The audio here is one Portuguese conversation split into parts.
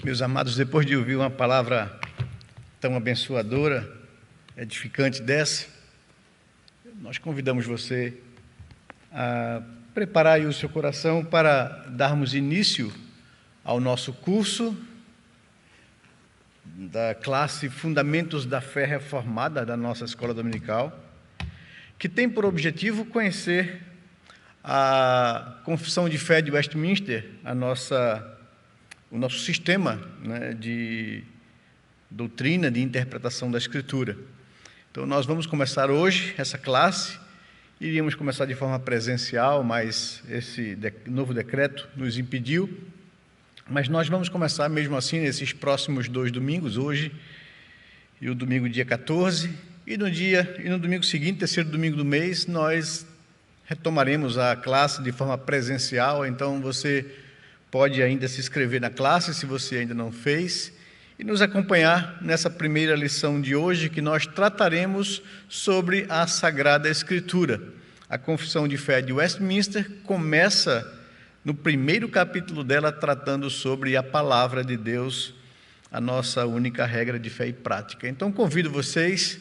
Meus amados, depois de ouvir uma palavra tão abençoadora, edificante dessa, nós convidamos você a preparar aí o seu coração para darmos início ao nosso curso da classe Fundamentos da Fé Reformada da nossa Escola Dominical, que tem por objetivo conhecer a Confissão de Fé de Westminster, o nosso sistema, né, de doutrina, de interpretação da Escritura. Então, nós vamos começar hoje essa classe. Iríamos começar de forma presencial, mas esse novo decreto nos impediu. Mas nós vamos começar mesmo assim nesses próximos 2 domingos, hoje e o domingo dia 14, e no domingo seguinte, terceiro domingo do mês, nós retomaremos a classe de forma presencial. Então você pode ainda se inscrever na classe, se você ainda não fez, e nos acompanhar nessa primeira lição de hoje, que nós trataremos sobre a Sagrada Escritura. A Confissão de Fé de Westminster começa no primeiro capítulo dela, tratando sobre a Palavra de Deus, a nossa única regra de fé e prática. Então, convido vocês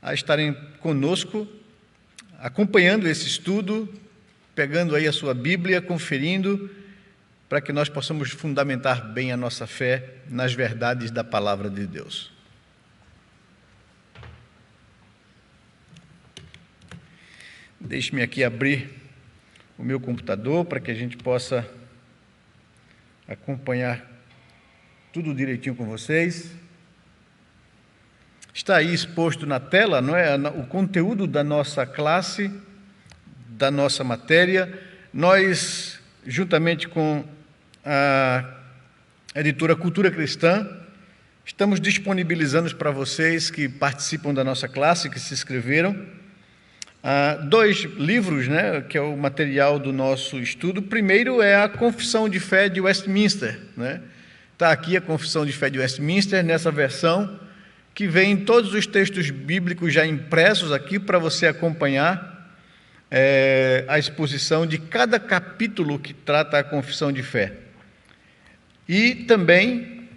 a estarem conosco, acompanhando esse estudo, pegando aí a sua Bíblia, conferindo, para que nós possamos fundamentar bem a nossa fé nas verdades da Palavra de Deus. Deixe-me aqui abrir o meu computador para que a gente possa acompanhar tudo direitinho com vocês. Está aí exposto na tela, não é, o conteúdo da nossa classe, da nossa matéria. Nós, juntamente com a editora Cultura Cristã, estamos disponibilizando para vocês que participam da nossa classe, que se inscreveram, 2 livros, né, que é o material do nosso estudo. O primeiro é a Confissão de Fé de Westminster, né? Está aqui a Confissão de Fé de Westminster, nessa versão, que vem todos os textos bíblicos já impressos aqui para você acompanhar a exposição de cada capítulo que trata a Confissão de Fé. E também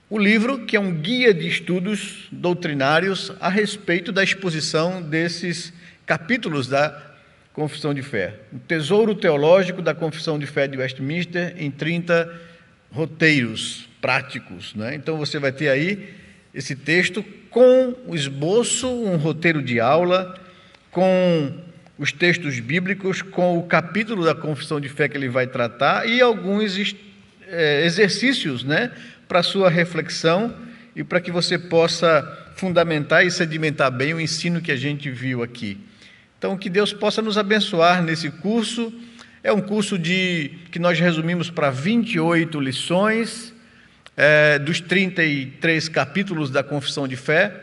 o livro, que é um guia de estudos doutrinários a respeito da exposição desses capítulos da Confissão de Fé. O Tesouro Teológico da Confissão de Fé de Westminster, em 30 roteiros práticos, né? Então, você vai ter aí esse texto com o esboço, um roteiro de aula, com os textos bíblicos, com o capítulo da Confissão de Fé que ele vai tratar e alguns exercícios, né, para sua reflexão e para que você possa fundamentar e sedimentar bem o ensino que a gente viu aqui. Então, que Deus possa nos abençoar nesse curso. É um curso que nós resumimos para 28 lições, dos 33 capítulos da Confissão de Fé,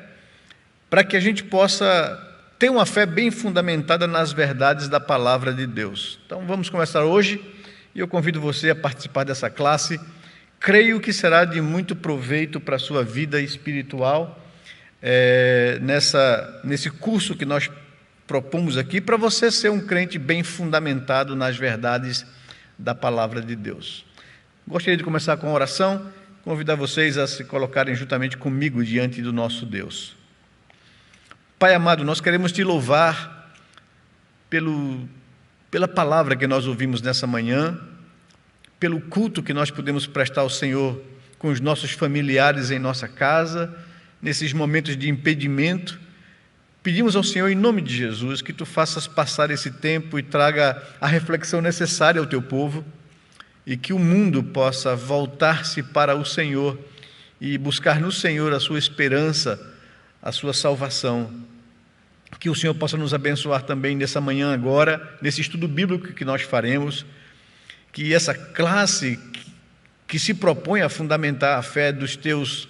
para que a gente possa ter uma fé bem fundamentada nas verdades da Palavra de Deus. Então, vamos começar hoje, e eu convido você a participar dessa classe. Creio que será de muito proveito para a sua vida espiritual, nesse curso que nós propomos aqui, para você ser um crente bem fundamentado nas verdades da Palavra de Deus. Gostaria de começar com a oração, convidar vocês a se colocarem juntamente comigo diante do nosso Deus. Pai amado, nós queremos te louvar pela palavra que nós ouvimos nessa manhã, pelo culto que nós podemos prestar ao Senhor com os nossos familiares em nossa casa, nesses momentos de impedimento. Pedimos ao Senhor, em nome de Jesus, que Tu faças passar esse tempo e traga a reflexão necessária ao Teu povo, e que o mundo possa voltar-se para o Senhor e buscar no Senhor a sua esperança, a sua salvação. Que o Senhor possa nos abençoar também nessa manhã agora, nesse estudo bíblico que nós faremos, que essa classe que se propõe a fundamentar a fé dos Teus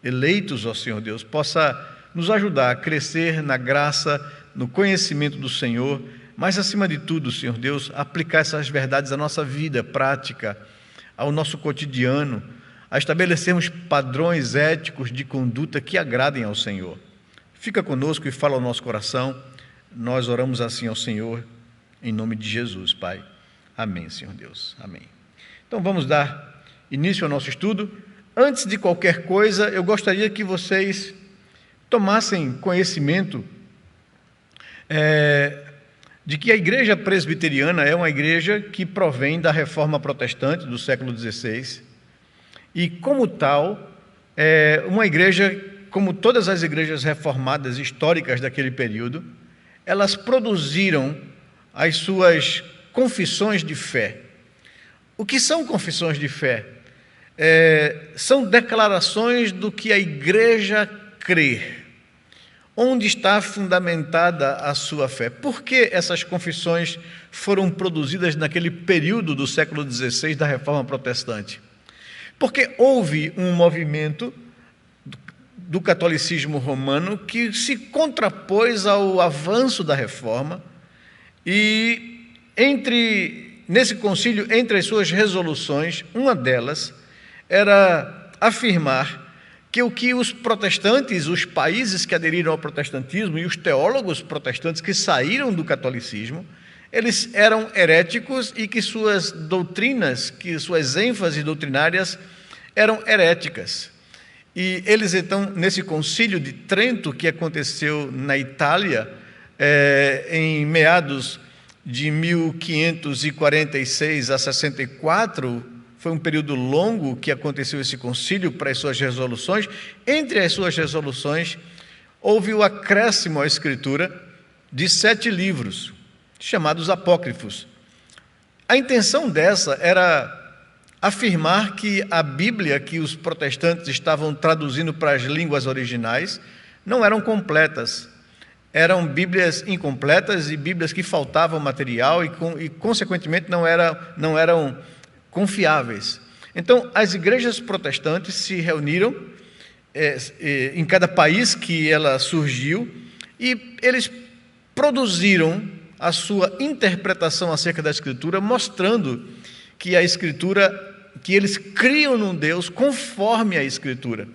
eleitos, ó Senhor Deus, possa nos ajudar a crescer na graça, no conhecimento do Senhor, mas acima de tudo, Senhor Deus, aplicar essas verdades à nossa vida prática, ao nosso cotidiano, a estabelecermos padrões éticos de conduta que agradem ao Senhor. Fica conosco e fala ao nosso coração. Nós oramos assim ao Senhor, em nome de Jesus, Pai. Amém, Senhor Deus. Amém. Então, vamos dar início ao nosso estudo. antes de qualquer coisa, eu gostaria que vocês tomassem conhecimento de que a igreja presbiteriana é uma igreja que provém da reforma protestante do século XVI e, como tal, é uma igreja, como todas as igrejas reformadas históricas daquele período, elas produziram as suas confissões de fé. O que são confissões de fé? São declarações do que a igreja crê. Onde está fundamentada a sua fé? Por que essas confissões foram produzidas naquele período do século XVI da Reforma Protestante? Porque houve um movimento do catolicismo romano que se contrapôs ao avanço da Reforma e nesse concílio, entre as suas resoluções, uma delas era afirmar que o que os protestantes, os países que aderiram ao protestantismo e os teólogos protestantes que saíram do catolicismo, eles eram heréticos e que suas doutrinas, que suas ênfases doutrinárias eram heréticas. E eles, então, nesse concílio de Trento, que aconteceu na Itália, em meados de 1546 a 64, foi um período longo que aconteceu esse concílio para as suas resoluções. Entre as suas resoluções, houve o acréscimo à Escritura de 7 livros, chamados apócrifos. A intenção dessa era afirmar que a Bíblia que os protestantes estavam traduzindo para as línguas originais não eram completas. Eram Bíblias incompletas e Bíblias que faltavam material e consequentemente, não eram confiáveis. Então, as igrejas protestantes se reuniram em cada país que ela surgiu e eles produziram a sua interpretação acerca da Escritura, mostrando que a Escritura, que eles criam num Deus conforme a Escritura.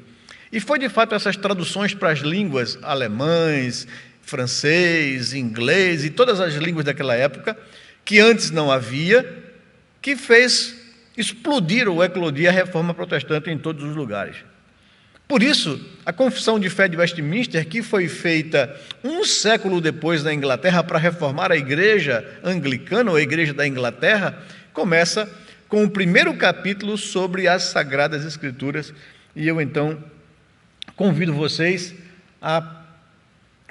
E foi de fato essas traduções para as línguas alemães, francês, inglês e todas as línguas daquela época, que antes não havia, que fez explodir ou eclodir a reforma protestante em todos os lugares. Por isso, a Confissão de Fé de Westminster, que foi feita um século depois na Inglaterra para reformar a igreja anglicana ou a igreja da Inglaterra, começa com o primeiro capítulo sobre as Sagradas Escrituras. E eu, então, convido vocês a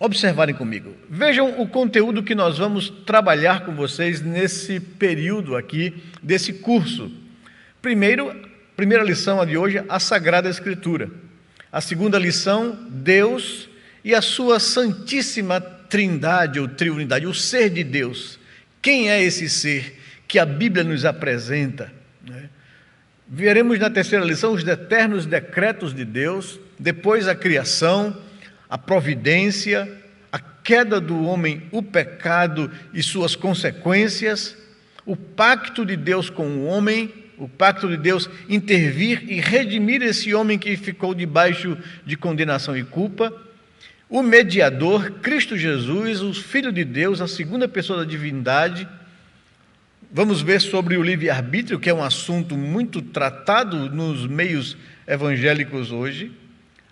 observarem comigo. Vejam o conteúdo que nós vamos trabalhar com vocês nesse período aqui, desse curso. Primeira lição de hoje, a Sagrada Escritura. A segunda lição, Deus e a sua Santíssima Trindade ou Triunidade, o ser de Deus. Quem é esse ser que a Bíblia nos apresenta? Veremos na terceira lição os eternos decretos de Deus, depois a criação, a providência, a queda do homem, o pecado e suas consequências, o pacto de Deus com o homem, o pacto de Deus intervir e redimir esse homem que ficou debaixo de condenação e culpa, o mediador, Cristo Jesus, o Filho de Deus, a segunda pessoa da divindade. Vamos ver sobre o livre-arbítrio, que é um assunto muito tratado nos meios evangélicos hoje,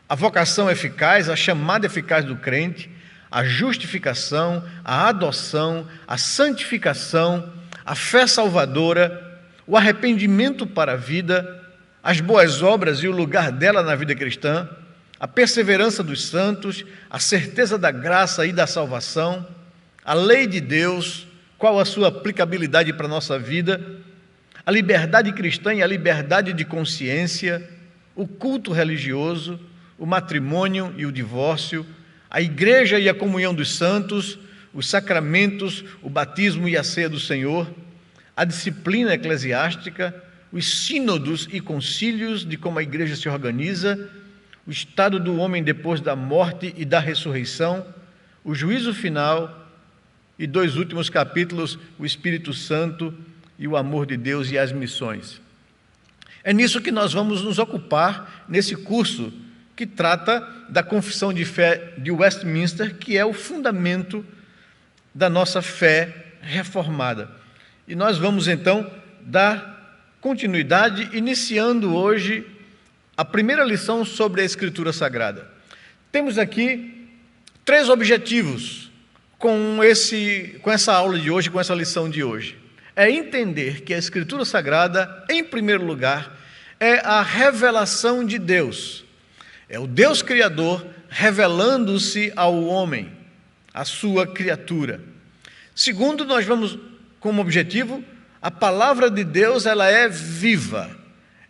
a vocação eficaz, a chamada eficaz do crente, a justificação, a adoção, a santificação, a fé salvadora, o arrependimento para a vida, as boas obras e o lugar dela na vida cristã, a perseverança dos santos, a certeza da graça e da salvação, a lei de Deus, qual a sua aplicabilidade para a nossa vida, a liberdade cristã e a liberdade de consciência, o culto religioso, o matrimônio e o divórcio, a igreja e a comunhão dos santos, os sacramentos, o batismo e a ceia do Senhor, a disciplina eclesiástica, os sínodos e concílios de como a igreja se organiza, o estado do homem depois da morte e da ressurreição, o juízo final e 2 últimos capítulos, o Espírito Santo e o amor de Deus e as missões. É nisso que nós vamos nos ocupar nesse curso que trata da Confissão de Fé de Westminster, que é o fundamento da nossa fé reformada. E nós vamos, então, dar continuidade, iniciando hoje a primeira lição sobre a Escritura Sagrada. Temos aqui 3 objetivos com essa aula de hoje, com essa lição de hoje. É entender que a Escritura Sagrada, em primeiro lugar, é a revelação de Deus. É o Deus Criador revelando-se ao homem, a sua criatura. Segundo, nós vamos como objetivo, a palavra de Deus, ela é viva,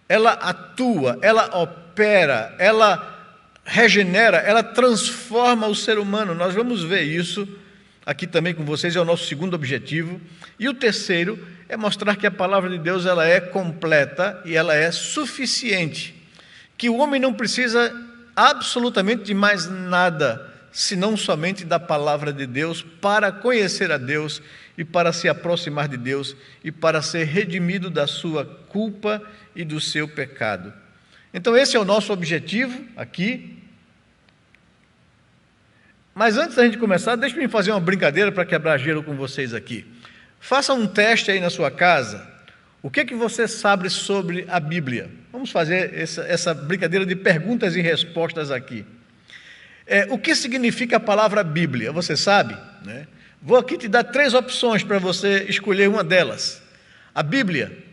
ela atua, ela opera, ela regenera, ela transforma o ser humano. Nós vamos ver isso aqui também com vocês, é o nosso segundo objetivo. E o terceiro é mostrar que a palavra de Deus, ela é completa e ela é suficiente, que o homem não precisa absolutamente de mais nada, senão somente da palavra de Deus, para conhecer a Deus e para se aproximar de Deus e para ser redimido da sua culpa e do seu pecado. Então esse é o nosso objetivo aqui. Mas antes da gente começar, deixe-me fazer uma brincadeira para quebrar gelo com vocês aqui. Faça um teste aí na sua casa. O que você sabe sobre a Bíblia? Vamos fazer essa brincadeira de perguntas e respostas aqui. O que significa a palavra Bíblia? Você sabe, né? Vou aqui te dar 3 opções para você escolher uma delas. A Bíblia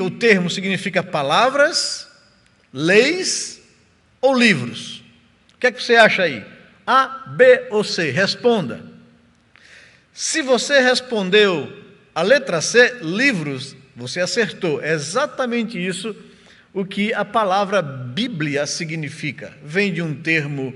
o termo significa palavras, leis ou livros. O que é que você acha aí? A, B ou C? Responda. Se você respondeu a letra C, livros, você acertou. É exatamente isso o que a palavra Bíblia significa. Vem de um termo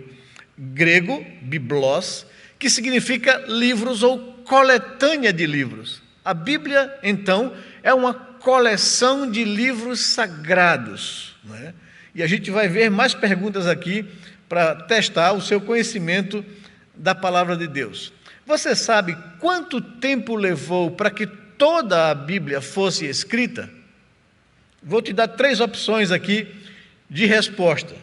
grego, biblos, que significa livros ou coletânea de livros. A Bíblia, então, é uma coleção de livros sagrados, não é? E a gente vai ver mais perguntas aqui para testar o seu conhecimento da palavra de Deus. Você sabe quanto tempo levou para que toda a Bíblia fosse escrita? Vou te dar 3 opções aqui de resposta.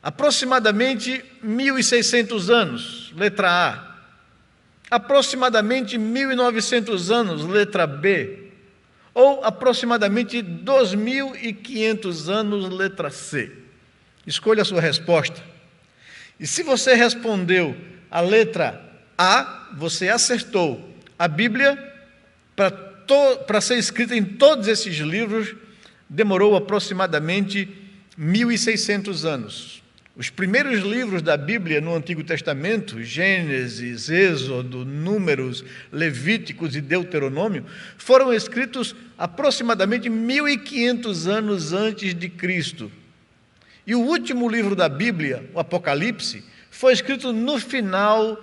Aproximadamente 1.600 anos, letra A. Aproximadamente 1.900 anos, letra B. Ou aproximadamente 2.500 anos, letra C. Escolha a sua resposta. E se você respondeu a letra A, você acertou. A Bíblia, para ser escrita em todos esses livros, demorou aproximadamente 1.600 anos. Os primeiros livros da Bíblia no Antigo Testamento, Gênesis, Êxodo, Números, Levíticos e Deuteronômio, foram escritos aproximadamente 1.500 anos antes de Cristo. E o último livro da Bíblia, o Apocalipse, foi escrito no final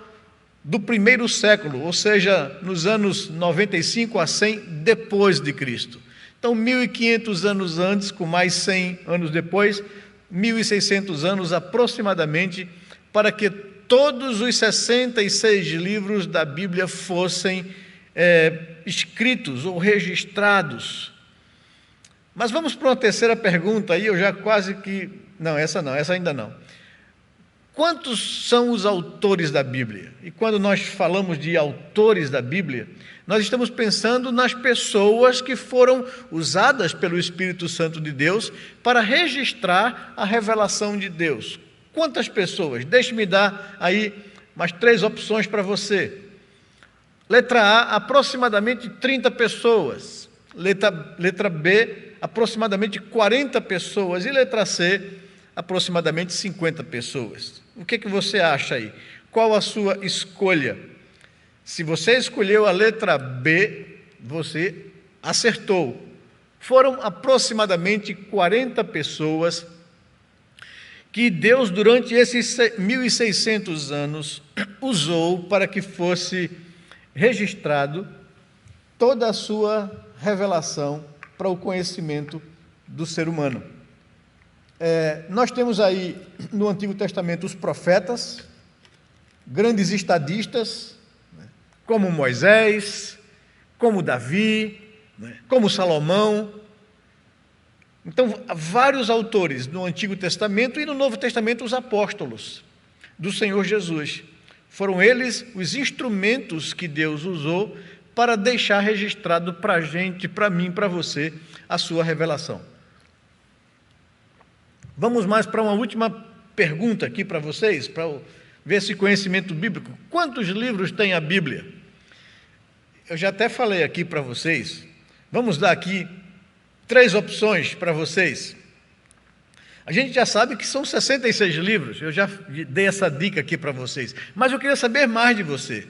do 1º século, ou seja, nos anos 95 a 100 depois de Cristo. Então, 1.500 anos antes, com mais 100 anos depois, 1.600 anos aproximadamente, para que todos os 66 livros da Bíblia fossem escritos ou registrados. Mas vamos para uma terceira pergunta aí, eu já quase que... Não, essa ainda não. Quantos são os autores da Bíblia? E quando nós falamos de autores da Bíblia, nós estamos pensando nas pessoas que foram usadas pelo Espírito Santo de Deus para registrar a revelação de Deus. Quantas pessoas? Deixe-me dar aí mais 3 opções para você. Letra A, aproximadamente 30 pessoas. Letra B, aproximadamente 40 pessoas. E letra C, aproximadamente 50 pessoas. O que você acha aí? Qual a sua escolha? Se você escolheu a letra B, você acertou. Foram aproximadamente 40 pessoas que Deus, durante esses 1.600 anos, usou para que fosse registrado toda a sua revelação para o conhecimento do ser humano. Nós temos aí no Antigo Testamento os profetas, grandes estadistas, como Moisés, como Davi, como Salomão. Então, vários autores no Antigo Testamento e no Novo Testamento os apóstolos do Senhor Jesus. Foram eles os instrumentos que Deus usou para deixar registrado para a gente, para mim, para você, a sua revelação. Vamos mais para uma última pergunta aqui para vocês, para ver esse conhecimento bíblico. Quantos livros tem a Bíblia? Eu já até falei aqui para vocês. Vamos dar aqui 3 opções para vocês. A gente já sabe que são 66 livros, eu já dei essa dica aqui para vocês, mas eu queria saber mais de você.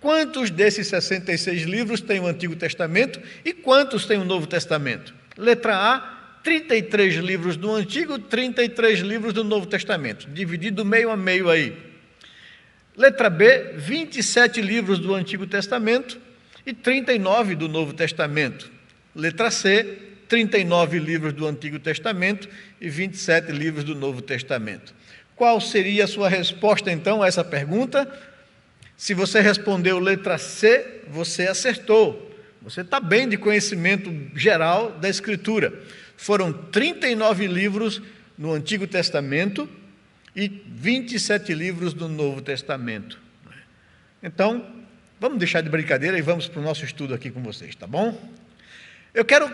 Quantos desses 66 livros tem o Antigo Testamento e quantos tem o Novo Testamento? Letra A, 33 livros do Antigo, 33 livros do Novo Testamento, dividido meio a meio aí. Letra B, 27 livros do Antigo Testamento e 39 do Novo Testamento. Letra C, 39 livros do Antigo Testamento e 27 livros do Novo Testamento. Qual seria a sua resposta, então, a essa pergunta? Se você respondeu letra C, você acertou. Você está bem de conhecimento geral da Escritura. Foram 39 livros no Antigo Testamento e 27 livros do Novo Testamento. Então, vamos deixar de brincadeira e vamos para o nosso estudo aqui com vocês, tá bom? Eu quero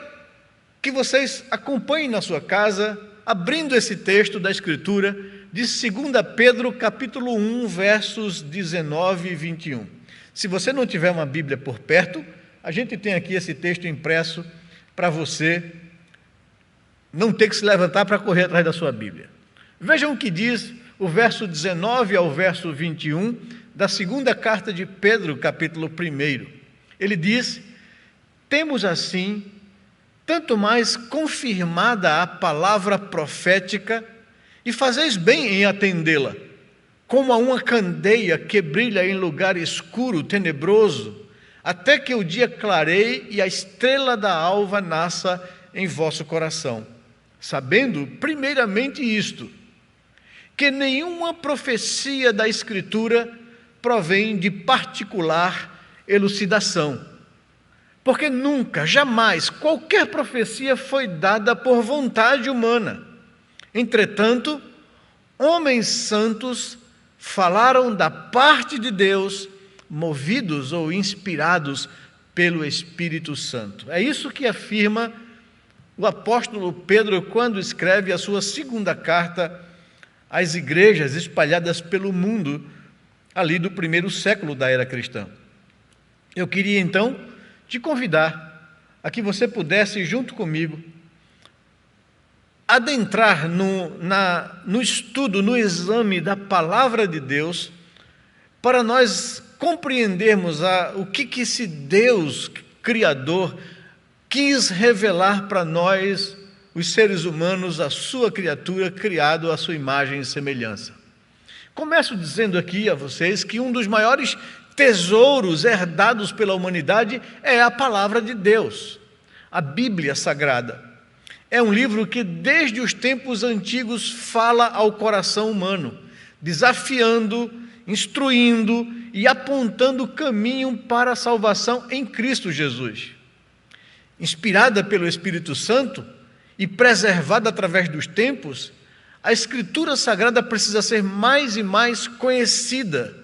que vocês acompanhem na sua casa, abrindo esse texto da Escritura, de 2 Pedro, capítulo 1, versos 19 e 21. Se você não tiver uma Bíblia por perto, a gente tem aqui esse texto impresso para você não ter que se levantar para correr atrás da sua Bíblia. Vejam o que diz o verso 19 ao verso 21 da segunda carta de Pedro, capítulo 1. Ele diz: temos assim tanto mais confirmada a palavra profética, e fazeis bem em atendê-la, como a uma candeia que brilha em lugar escuro, tenebroso, até que o dia clareie e a estrela da alva nasça em vosso coração, sabendo primeiramente isto, que nenhuma profecia da Escritura provém de particular elucidação, porque nunca, jamais, qualquer profecia foi dada por vontade humana. Entretanto, homens santos falaram da parte de Deus, movidos ou inspirados pelo Espírito Santo. É isso que afirma o apóstolo Pedro quando escreve a sua segunda carta às igrejas espalhadas pelo mundo, ali do 1º século da era cristã. Eu queria então te convidar a que você pudesse, junto comigo, adentrar no estudo, no exame da Palavra de Deus, para nós compreendermos o que esse Deus Criador quis revelar para nós, os seres humanos, a sua criatura, criado à sua imagem e semelhança. Começo dizendo aqui a vocês que um dos maiores tesouros herdados pela humanidade é a Palavra de Deus, a Bíblia Sagrada. É um livro que, desde os tempos antigos, fala ao coração humano, desafiando, instruindo e apontando o caminho para a salvação em Cristo Jesus. Inspirada pelo Espírito Santo e preservada através dos tempos, a Escritura Sagrada precisa ser mais e mais conhecida,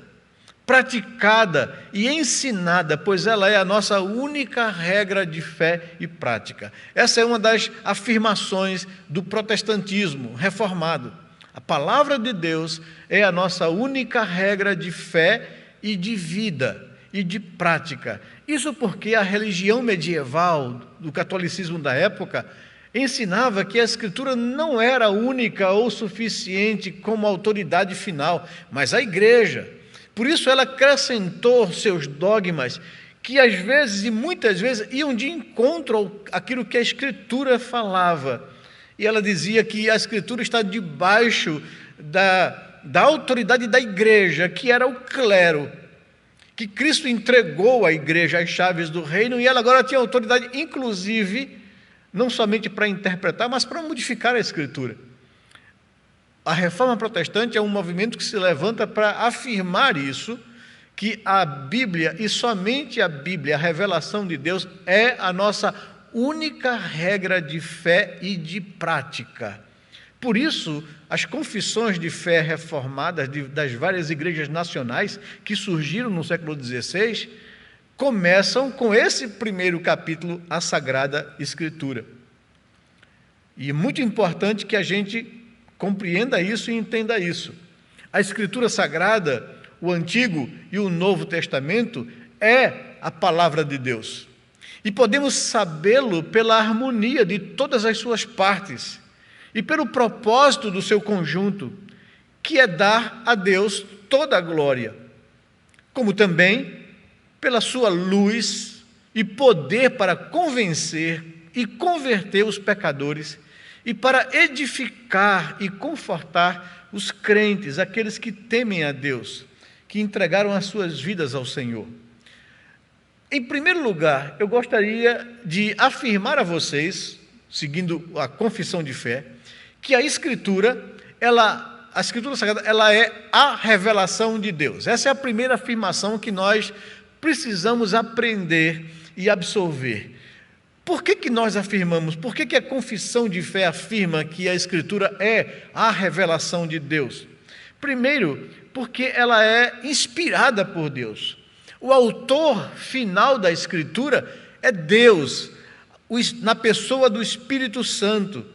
praticada e ensinada, pois ela é a nossa única regra de fé e prática. Essa é uma das afirmações do protestantismo reformado. A palavra de Deus é a nossa única regra de fé e de vida e de prática. Isso porque a religião medieval do catolicismo da época ensinava que a Escritura não era única ou suficiente como autoridade final, mas a Igreja. Por isso ela acrescentou seus dogmas, que às vezes e muitas vezes iam de encontro àquilo que a Escritura falava. E ela dizia que a Escritura está debaixo da autoridade da Igreja, que era o clero, que Cristo entregou à Igreja as chaves do reino, e ela agora tinha autoridade, inclusive, não somente para interpretar, mas para modificar a Escritura. A Reforma Protestante é um movimento que se levanta para afirmar isso, que a Bíblia, e somente a Bíblia, a revelação de Deus, é a nossa única regra de fé e de prática. Por isso, as confissões de fé reformadas das várias igrejas nacionais que surgiram no século XVI começam com esse primeiro capítulo, a Sagrada Escritura. E é muito importante que a gente compreenda isso e entenda isso. A Escritura Sagrada, o Antigo e o Novo Testamento, é a palavra de Deus. E podemos sabê-lo pela harmonia de todas as suas partes e pelo propósito do seu conjunto, que é dar a Deus toda a glória, como também pela sua luz e poder para convencer e converter os pecadores e para edificar e confortar os crentes, aqueles que temem a Deus, que entregaram as suas vidas ao Senhor. Em primeiro lugar, eu gostaria de afirmar a vocês, seguindo a confissão de fé, que a Escritura Sagrada, ela é a revelação de Deus. Essa é a primeira afirmação que nós precisamos aprender e absorver. Por que nós afirmamos? Por que a confissão de fé afirma que a Escritura é a revelação de Deus? Primeiro, porque ela é inspirada por Deus. O autor final da Escritura é Deus, na pessoa do Espírito Santo.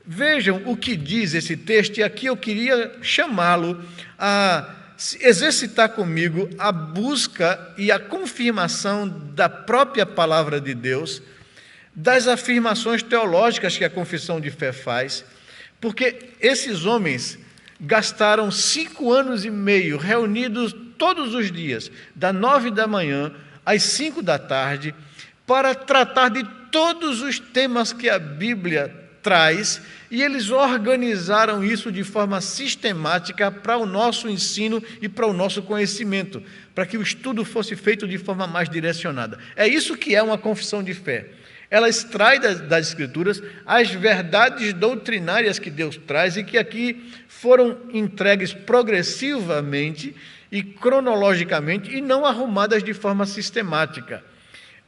Vejam o que diz esse texto, e aqui eu queria chamá-lo a exercitar comigo a busca e a confirmação da própria palavra de Deus, das afirmações teológicas que a confissão de fé faz, porque esses homens gastaram 5 anos e meio reunidos todos os dias, das 9 da manhã às 5 da tarde, para tratar de todos os temas que a Bíblia traz, e eles organizaram isso de forma sistemática para o nosso ensino e para o nosso conhecimento, para que o estudo fosse feito de forma mais direcionada. É isso que é uma confissão de fé. Ela extrai das Escrituras as verdades doutrinárias que Deus traz e que aqui foram entregues progressivamente e cronologicamente e não arrumadas de forma sistemática.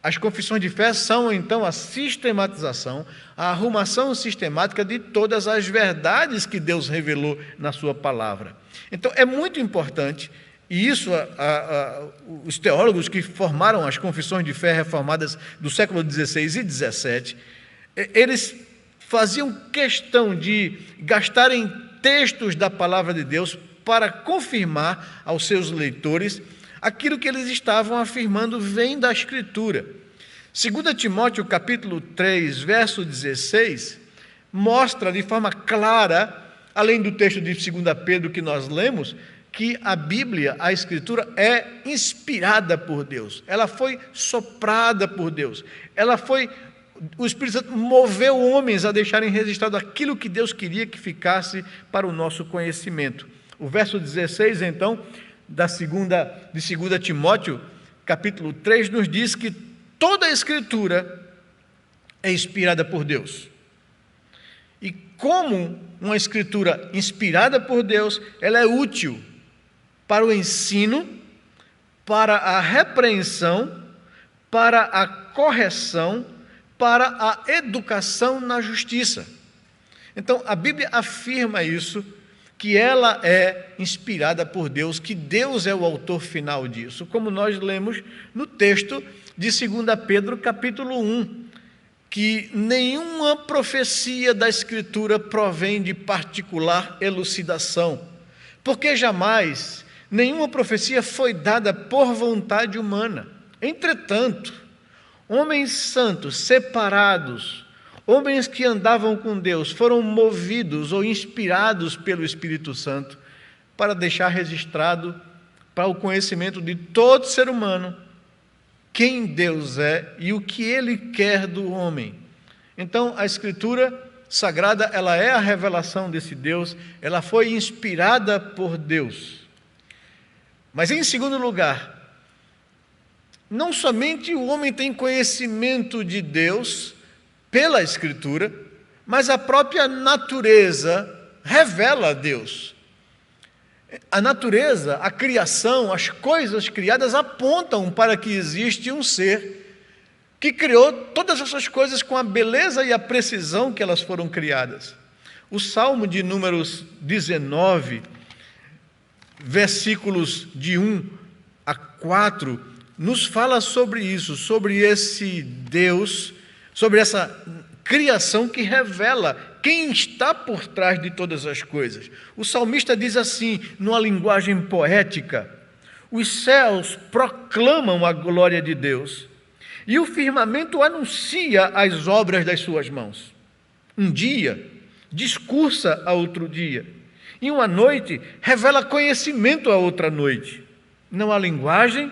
As confissões de fé são, então, a sistematização, a arrumação sistemática de todas as verdades que Deus revelou na sua palavra. Então, é muito importante, e isso os teólogos que formaram as confissões de fé reformadas do século XVI e XVII, eles faziam questão de gastarem textos da palavra de Deus para confirmar aos seus leitores aquilo que eles estavam afirmando vem da Escritura. 2 Timóteo capítulo 3, verso 16, mostra de forma clara, além do texto de 2 Pedro que nós lemos, que a Bíblia, a Escritura, é inspirada por Deus. Ela foi soprada por Deus. O Espírito Santo moveu homens a deixarem registrado aquilo que Deus queria que ficasse para o nosso conhecimento. O verso 16, então, de 2 Timóteo, capítulo 3, nos diz que toda a Escritura é inspirada por Deus. E como uma Escritura inspirada por Deus, ela é útil para o ensino, para a repreensão, para a correção, para a educação na justiça. Então, a Bíblia afirma isso, que ela é inspirada por Deus, que Deus é o autor final disso, como nós lemos no texto de 2 Pedro, capítulo 1, que nenhuma profecia da Escritura provém de particular elucidação, porque jamais nenhuma profecia foi dada por vontade humana. Entretanto, homens santos, separados, homens que andavam com Deus, foram movidos ou inspirados pelo Espírito Santo para deixar registrado para o conhecimento de todo ser humano quem Deus é e o que Ele quer do homem. Então, a Escritura Sagrada, ela é a revelação desse Deus, ela foi inspirada por Deus. Mas, em segundo lugar, não somente o homem tem conhecimento de Deus pela Escritura, mas a própria natureza revela a Deus. A natureza, a criação, as coisas criadas apontam para que existe um ser que criou todas essas coisas com a beleza e a precisão que elas foram criadas. O Salmo de números 19, versículos de 1 a 4, nos fala sobre isso, sobre esse Deus, sobre essa criação que revela quem está por trás de todas as coisas. O salmista diz assim, numa linguagem poética: os céus proclamam a glória de Deus e o firmamento anuncia as obras das suas mãos. Um dia discursa a outro dia, e uma noite revela conhecimento a outra noite. Não há linguagem,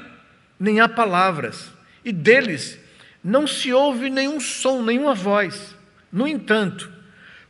nem há palavras, e deles não se ouve nenhum som, nenhuma voz. No entanto,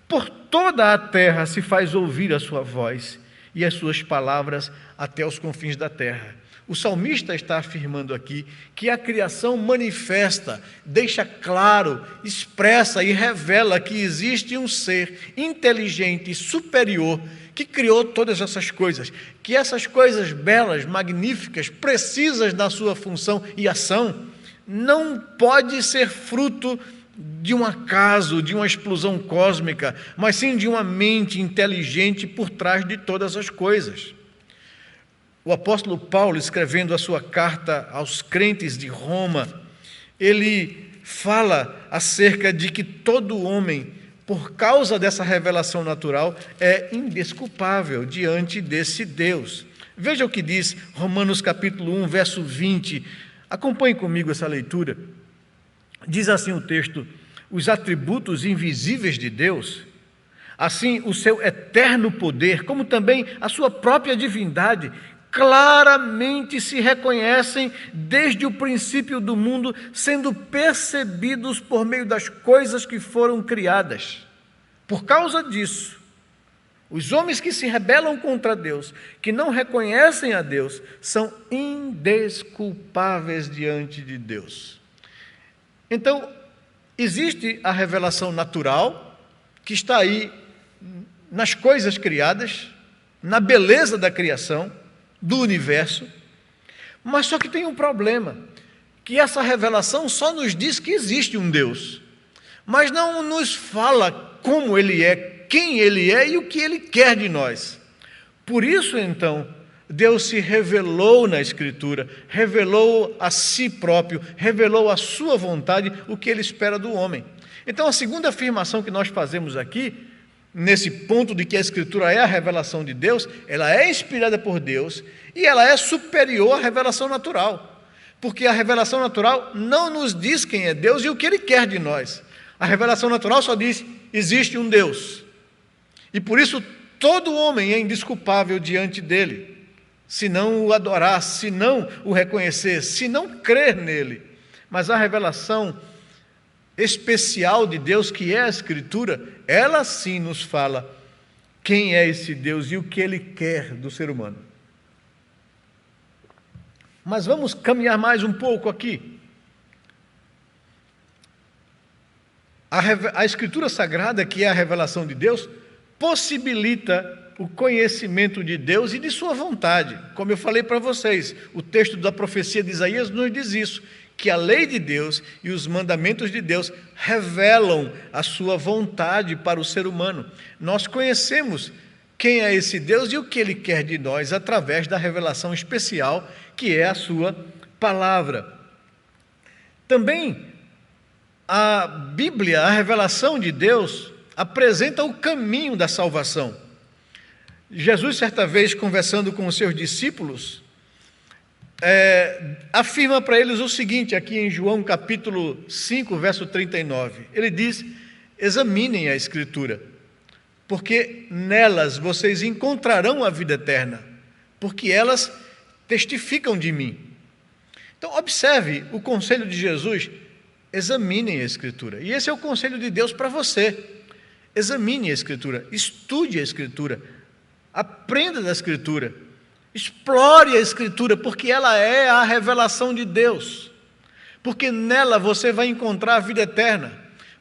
por toda a terra se faz ouvir a sua voz e as suas palavras até os confins da terra. O salmista está afirmando aqui que a criação manifesta, deixa claro, expressa e revela que existe um ser inteligente e superior que criou todas essas coisas, que essas coisas belas, magníficas, precisas da sua função e ação, não pode ser fruto de um acaso, de uma explosão cósmica, mas sim de uma mente inteligente por trás de todas as coisas. O apóstolo Paulo, escrevendo a sua carta aos crentes de Roma, ele fala acerca de que todo homem, por causa dessa revelação natural, é indesculpável diante desse Deus. Veja o que diz Romanos capítulo 1, verso 20. Acompanhe comigo essa leitura. Diz assim o texto: os atributos invisíveis de Deus, assim o seu eterno poder, como também a sua própria divindade, claramente se reconhecem desde o princípio do mundo, sendo percebidos por meio das coisas que foram criadas. Por causa disso, os homens que se rebelam contra Deus, que não reconhecem a Deus, são indesculpáveis diante de Deus. Então, existe a revelação natural, que está aí nas coisas criadas, na beleza da criação, do universo, mas só que tem um problema, que essa revelação só nos diz que existe um Deus, mas não nos fala como Ele é, quem Ele é e o que Ele quer de nós. Por isso, então, Deus se revelou na Escritura, revelou a si próprio, revelou a sua vontade, o que Ele espera do homem. Então, a segunda afirmação que nós fazemos aqui, nesse ponto de que a Escritura é a revelação de Deus, ela é inspirada por Deus e ela é superior à revelação natural, porque a revelação natural não nos diz quem é Deus e o que Ele quer de nós. A revelação natural só diz: existe um Deus, e por isso todo homem é indesculpável diante dele, se não o adorar, se não o reconhecer, se não crer nele. Mas a revelação especial de Deus, que é a Escritura, ela sim nos fala quem é esse Deus e o que Ele quer do ser humano. Mas vamos caminhar mais um pouco aqui. A Escritura Sagrada, que é a revelação de Deus, possibilita o conhecimento de Deus e de sua vontade. Como eu falei para vocês, o texto da profecia de Isaías nos diz isso, que a lei de Deus e os mandamentos de Deus revelam a sua vontade para o ser humano. Nós conhecemos quem é esse Deus e o que Ele quer de nós através da revelação especial, que é a sua palavra. Também a Bíblia, a revelação de Deus, apresenta o caminho da salvação. Jesus, certa vez, conversando com os seus discípulos, afirma para eles o seguinte, aqui em João capítulo 5, verso 39. Ele diz: examinem a Escritura, porque nelas vocês encontrarão a vida eterna, porque elas testificam de mim. Então, observe o conselho de Jesus: examinem a Escritura. E esse é o conselho de Deus para você. Examine a Escritura, estude a Escritura, aprenda da Escritura, explore a Escritura, porque ela é a revelação de Deus, porque nela você vai encontrar a vida eterna,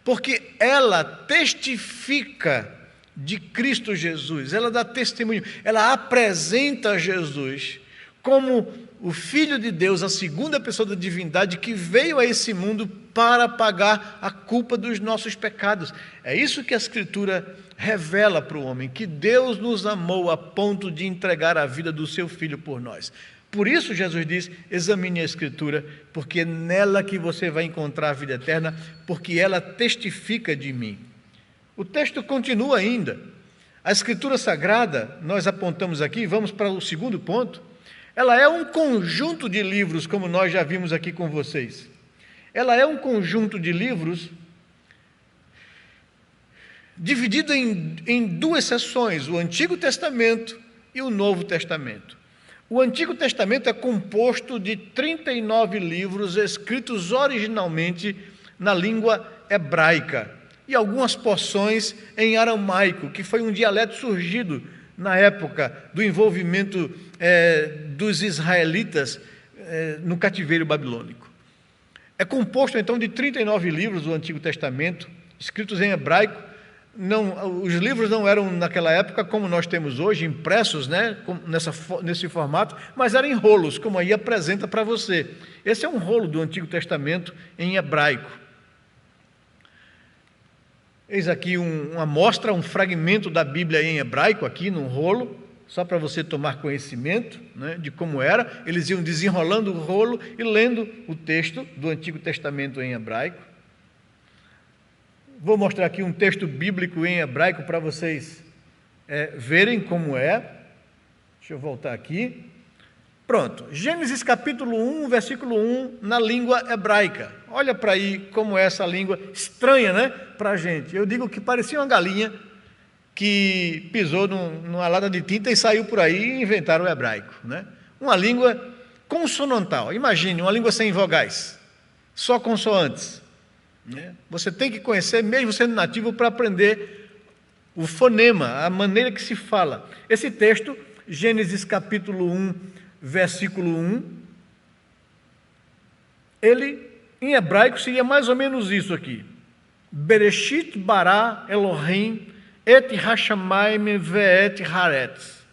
porque ela testifica de Cristo Jesus, ela dá testemunho, ela apresenta Jesus como o Filho de Deus, a segunda pessoa da divindade, que veio a esse mundo para pagar a culpa dos nossos pecados. É isso que a Escritura revela para o homem, que Deus nos amou a ponto de entregar a vida do seu Filho por nós. Por isso Jesus diz, examine a Escritura, porque é nela que você vai encontrar a vida eterna, porque ela testifica de mim. O texto continua ainda. A Escritura Sagrada, nós apontamos aqui, vamos para o segundo ponto, ela é um conjunto de livros, como nós já vimos aqui com vocês. Ela é um conjunto de livros dividido em duas seções, o Antigo Testamento e o Novo Testamento. O Antigo Testamento é composto de 39 livros escritos originalmente na língua hebraica e algumas porções em aramaico, que foi um dialeto surgido na época do envolvimento dos israelitas no cativeiro babilônico. É composto, então, de 39 livros do Antigo Testamento, escritos em hebraico. Os livros não eram, naquela época, como nós temos hoje, impressos, né, nesse formato, mas eram em rolos, como aí apresenta para você. Esse é um rolo do Antigo Testamento em hebraico. Eis aqui uma amostra, um fragmento da Bíblia em hebraico, aqui num rolo, só para você tomar conhecimento, né, de como era. Eles iam desenrolando o rolo e lendo o texto do Antigo Testamento em hebraico. Vou mostrar aqui um texto bíblico em hebraico para vocês verem como é. Deixa eu voltar aqui. Pronto. Gênesis capítulo 1, versículo 1, na língua hebraica. Olha para aí como é essa língua estranha, né, para a gente. Eu digo que parecia uma galinha que pisou numa lata de tinta e saiu por aí e inventaram o hebraico, né? Uma língua consonantal. Imagine, uma língua sem vogais, só consoantes. Você tem que conhecer, mesmo sendo nativo, para aprender o fonema, a maneira que se fala. Esse texto, Gênesis capítulo 1, versículo 1, ele, em hebraico, seria mais ou menos isso aqui. Bereshit bara Elohim et hashamayim ve'et haaretz,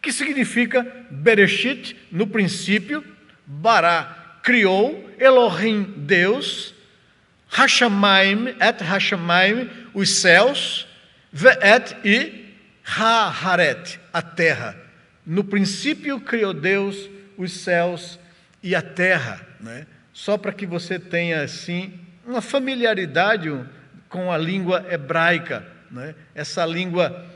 que significa Bereshit, no princípio, bara, criou, Elohim, Deus, Hashamayim, et Hashamayim, os céus, ve'et e haaret, a terra. No princípio criou Deus os céus e a terra, né? Só para que você tenha, assim, uma familiaridade com a língua hebraica, né? Essa língua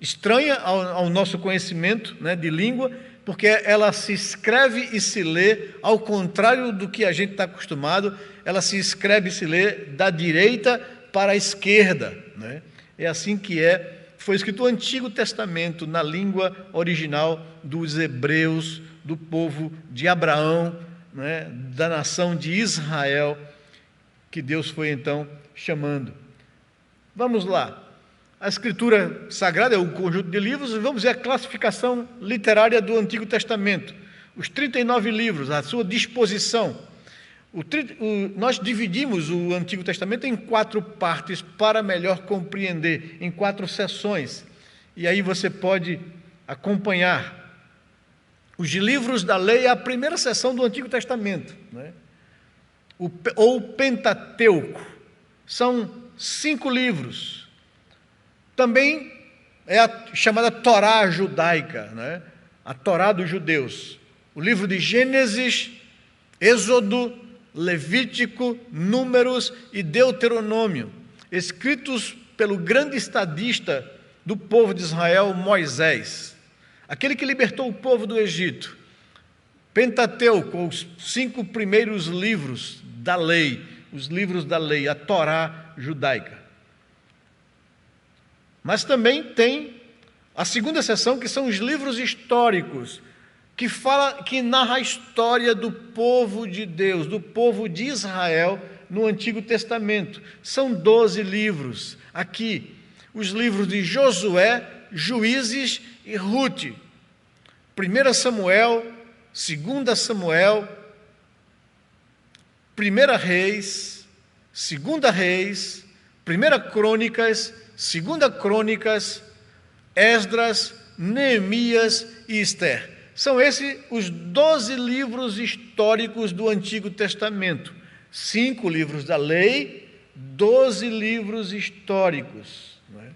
estranha ao nosso conhecimento, né, de língua, porque ela se escreve e se lê ao contrário do que a gente está acostumado. Ela se escreve e se lê da direita para a esquerda, né? É assim que foi escrito o Antigo Testamento na língua original dos hebreus, do povo de Abraão, né, da nação de Israel, que Deus foi então chamando. Vamos lá. A Escritura Sagrada é um conjunto de livros, e vamos ver a classificação literária do Antigo Testamento. Os 39 livros, a sua disposição. Nós dividimos o Antigo Testamento em 4 partes para melhor compreender, em 4 seções. E aí você pode acompanhar. Os livros da lei é a primeira seção do Antigo Testamento, né? Ou Pentateuco. São 5 livros. Também é a chamada Torá judaica, né? A Torá dos judeus. O livro de Gênesis, Êxodo, Levítico, Números e Deuteronômio, escritos pelo grande estadista do povo de Israel, Moisés, aquele que libertou o povo do Egito. Pentateuco, os 5 primeiros livros da lei, os livros da lei, a Torá judaica. Mas também tem a segunda seção, que são os livros históricos, que narra a história do povo de Deus, do povo de Israel no Antigo Testamento. São 12 livros. Aqui, os livros de Josué, Juízes e Rute. 1 Samuel, 2 Samuel, 1 Reis, 2 Reis, 1 Crônicas, 2 Crônicas, Esdras, Neemias e Ester. São esses os 12 livros históricos do Antigo Testamento. 5 livros da lei, 12 livros históricos, não é?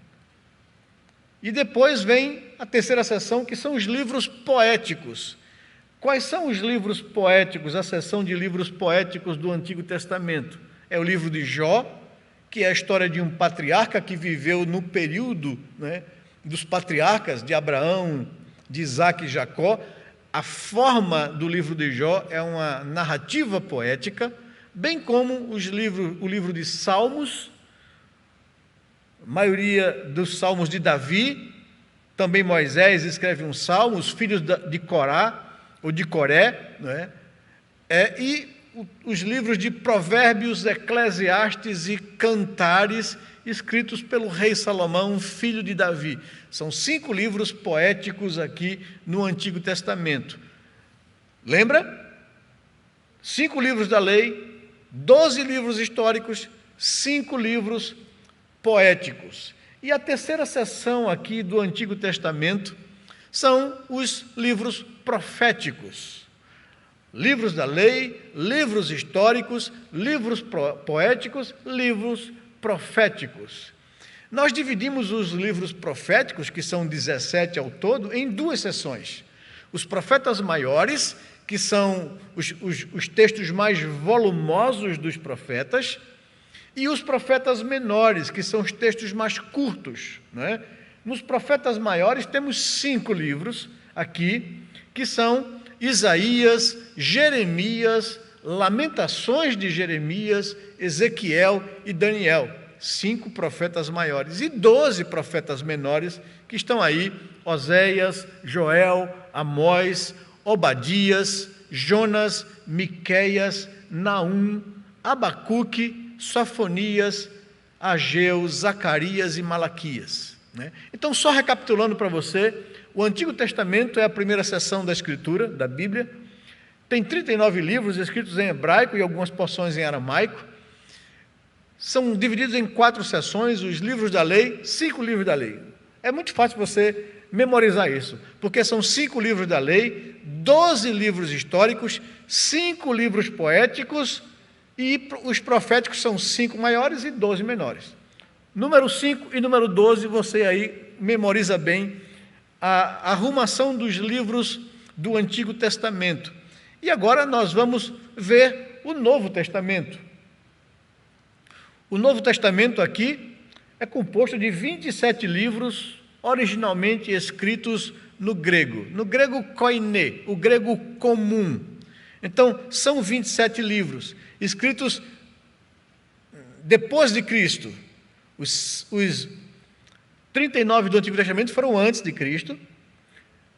E depois vem a terceira seção, que são os livros poéticos. Quais são os livros poéticos, a seção de livros poéticos do Antigo Testamento? É o livro de Jó, que é a história de um patriarca que viveu no período, né, dos patriarcas de Abraão, de Isaac e Jacó. A forma do livro de Jó é uma narrativa poética, bem como o livro de Salmos, a maioria dos salmos de Davi, também Moisés escreve um salmo, os filhos de Corá, ou de Coré, né? E os livros de Provérbios, Eclesiastes e Cantares, escritos pelo rei Salomão, filho de Davi. São 5 livros poéticos aqui no Antigo Testamento. Lembra? 5 livros da lei, 12 livros históricos, 5 livros poéticos. E a terceira seção aqui do Antigo Testamento são os livros proféticos. Livros da lei, livros históricos, livros poéticos, livros proféticos. Nós dividimos os livros proféticos, que são 17 ao todo, em 2 seções. Os profetas maiores, que são os textos mais volumosos dos profetas, e os profetas menores, que são os textos mais curtos, né? Nos profetas maiores temos 5 livros aqui, que são Isaías, Jeremias, Lamentações de Jeremias, Ezequiel e Daniel. 5 profetas maiores. E 12 profetas menores, que estão aí: Oséias, Joel, Amós, Obadias, Jonas, Miqueias, Naum, Abacuque, Sofonias, Ageu, Zacarias e Malaquias, né? Então, só recapitulando para você, o Antigo Testamento é a primeira seção da Escritura, da Bíblia. Tem 39 livros escritos em hebraico e algumas porções em aramaico. São divididos em 4 seções, os livros da lei, 5 livros da lei. É muito fácil você memorizar isso, porque são 5 livros da lei, 12 livros históricos, 5 livros poéticos, e os proféticos são 5 maiores e 12 menores. Número 5 e número 12, você aí memoriza bem a arrumação dos livros do Antigo Testamento. E agora nós vamos ver o Novo Testamento. O Novo Testamento aqui é composto de 27 livros, originalmente escritos no grego koiné, o grego comum. Então, são 27 livros, escritos depois de Cristo. Os 39 do Antigo Testamento foram antes de Cristo.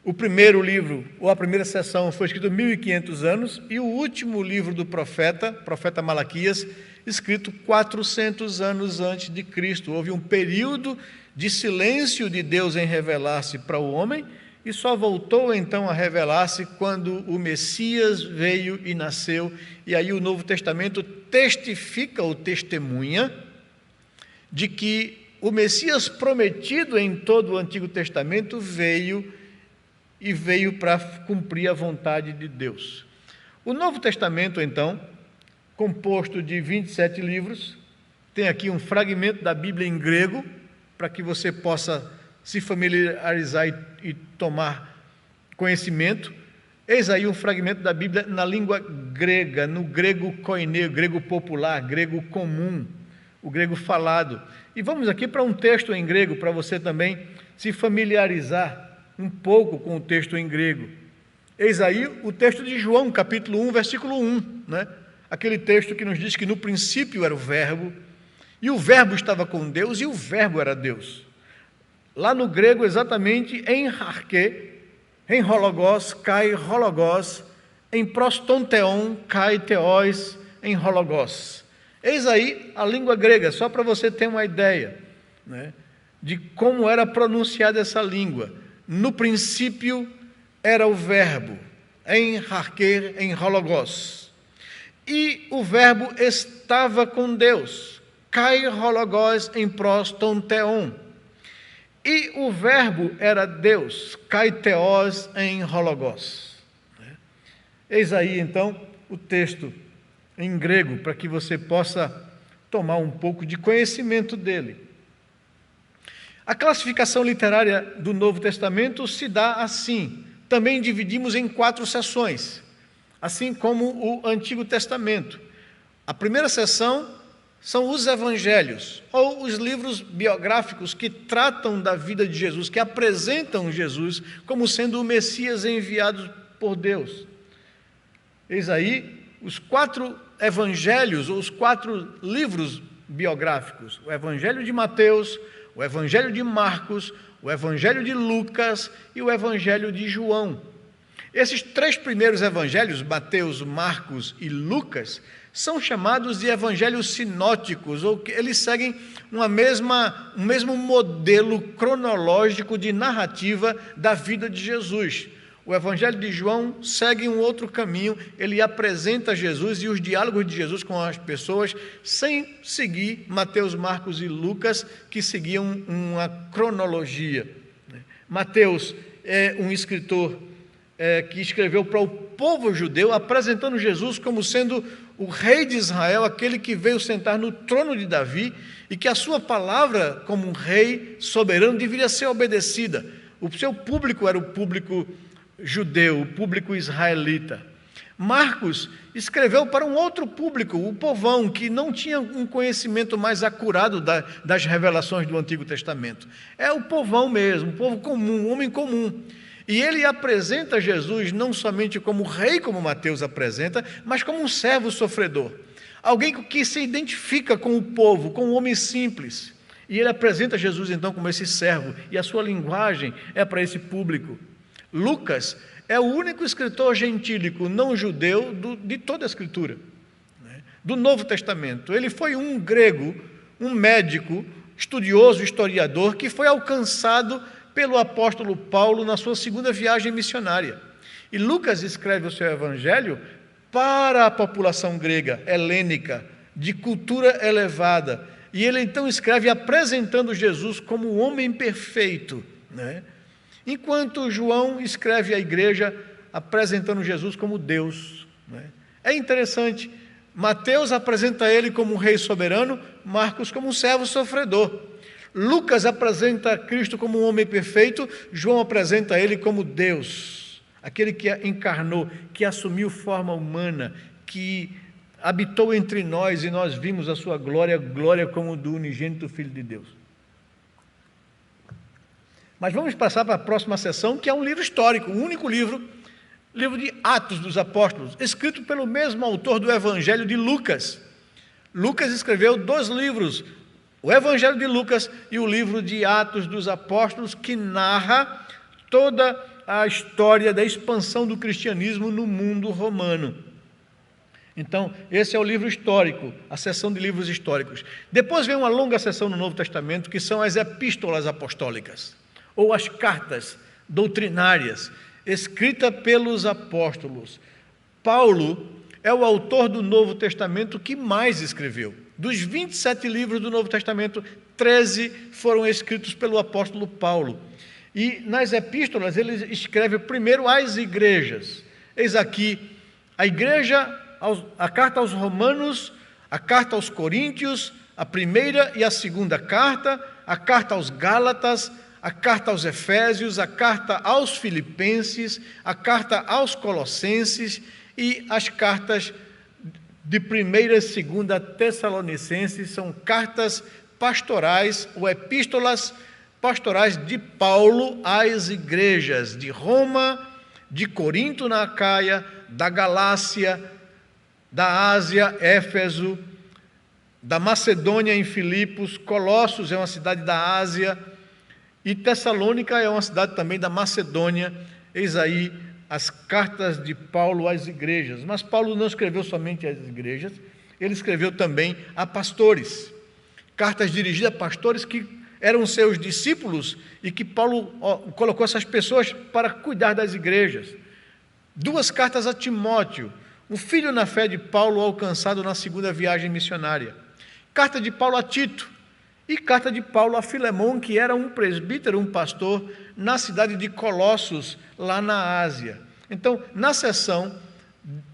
O primeiro livro, ou a primeira seção, foi escrito há 1.500 anos, e o último livro do profeta Malaquias, escrito 400 anos antes de Cristo. Houve um período de silêncio de Deus em revelar-se para o homem, e só voltou então a revelar-se quando o Messias veio e nasceu. E aí o Novo Testamento testifica ou testemunha de que o Messias prometido em todo o Antigo Testamento veio para cumprir a vontade de Deus. O Novo Testamento, então, composto de 27 livros, tem aqui um fragmento da Bíblia em grego, para que você possa se familiarizar e tomar conhecimento. Eis aí um fragmento da Bíblia na língua grega, no grego koiné, grego popular, grego comum, o grego falado. E vamos aqui para um texto em grego, para você também se familiarizar um pouco com o texto em grego. Eis aí o texto de João, capítulo 1, versículo 1, né? Aquele texto que nos diz que no princípio era o Verbo, e o Verbo estava com Deus, e o Verbo era Deus. Lá no grego, exatamente, em arché, em hologos, kai hologos, em prostonteon, kai theos, em hologos. Eis aí a língua grega, só para você ter uma ideia, né, de como era pronunciada essa língua. No princípio era o Verbo, em arché, em hologos. E o Verbo estava com Deus, kai hologos, em prostonteon. E o Verbo era Deus, kai theos em hologos. Eis aí, então, o texto em grego, para que você possa tomar um pouco de conhecimento dele. A classificação literária do Novo Testamento se dá assim: também dividimos em 4 seções, assim como o Antigo Testamento. A primeira seção são os evangelhos, ou os livros biográficos que tratam da vida de Jesus, que apresentam Jesus como sendo o Messias enviado por Deus. Eis aí os 4 evangelhos, ou os 4 livros biográficos: o Evangelho de Mateus, o Evangelho de Marcos, o Evangelho de Lucas e o Evangelho de João. Esses 3 primeiros evangelhos, Mateus, Marcos e Lucas, são chamados de evangelhos sinóticos, ou que eles seguem um mesmo modelo cronológico de narrativa da vida de Jesus. O Evangelho de João segue um outro caminho, ele apresenta Jesus e os diálogos de Jesus com as pessoas, sem seguir Mateus, Marcos e Lucas, que seguiam uma cronologia. Mateus é um escritor que escreveu para o povo judeu, apresentando Jesus como sendo o rei de Israel, aquele que veio sentar no trono de Davi, e que a sua palavra, como um rei soberano, deveria ser obedecida. O seu público era o público judeu, o público israelita. Marcos escreveu para um outro público, o povão, que não tinha um conhecimento mais acurado das revelações do Antigo Testamento. É o povão mesmo, o povo comum, o homem comum. E ele apresenta Jesus não somente como rei, como Mateus apresenta, mas como um servo sofredor. Alguém que se identifica com o povo, com o homem simples. E ele apresenta Jesus então como esse servo, e a sua linguagem é para esse público. Lucas é o único escritor gentílico não judeu de toda a Escritura, do Novo Testamento. Ele foi um grego, um médico, estudioso, historiador, que foi alcançado pelo apóstolo Paulo na sua segunda viagem missionária. E Lucas escreve o seu evangelho para a população grega, helênica, de cultura elevada. E ele então escreve apresentando Jesus como o homem perfeito, enquanto João escreve à igreja apresentando Jesus como Deus. É interessante, Mateus apresenta ele como um rei soberano, Marcos como um servo sofredor. Lucas apresenta Cristo como um homem perfeito, João apresenta ele como Deus, aquele que encarnou, que assumiu forma humana, que habitou entre nós e nós vimos a sua glória, glória como do unigênito Filho de Deus. Mas vamos passar para a próxima sessão, que é um livro histórico, o único livro de Atos dos Apóstolos, escrito pelo mesmo autor do Evangelho de Lucas. Lucas escreveu 2 livros, o Evangelho de Lucas e o livro de Atos dos Apóstolos, que narra toda a história da expansão do cristianismo no mundo romano. Então, esse é o livro histórico, a seção de livros históricos. Depois vem uma longa seção no Novo Testamento, que são as epístolas apostólicas, ou as cartas doutrinárias, escritas pelos apóstolos. Paulo é o autor do Novo Testamento que mais escreveu. Dos 27 livros do Novo Testamento, 13 foram escritos pelo apóstolo Paulo. E nas epístolas ele escreve primeiro às igrejas. Eis aqui a igreja, a carta aos Romanos, a carta aos Coríntios, a primeira e a segunda carta, a carta aos Gálatas, a carta aos Efésios, a carta aos Filipenses, a carta aos Colossenses e as cartas de 1ª e 2ª Tessalonicenses. São cartas pastorais ou epístolas pastorais de Paulo às igrejas de Roma, de Corinto na Acaia, da Galácia, da Ásia, Éfeso, da Macedônia em Filipos, Colossos é uma cidade da Ásia, e Tessalônica é uma cidade também da Macedônia. Eis aí as cartas de Paulo às igrejas. Mas Paulo não escreveu somente às igrejas, ele escreveu também a pastores. Cartas dirigidas a pastores que eram seus discípulos e que Paulo colocou essas pessoas para cuidar das igrejas. 2 cartas a Timóteo, o filho na fé de Paulo alcançado na segunda viagem missionária. Carta de Paulo a Tito e carta de Paulo a Filemão, que era um presbítero, um pastor, na cidade de Colossos, lá na Ásia. Então, na seção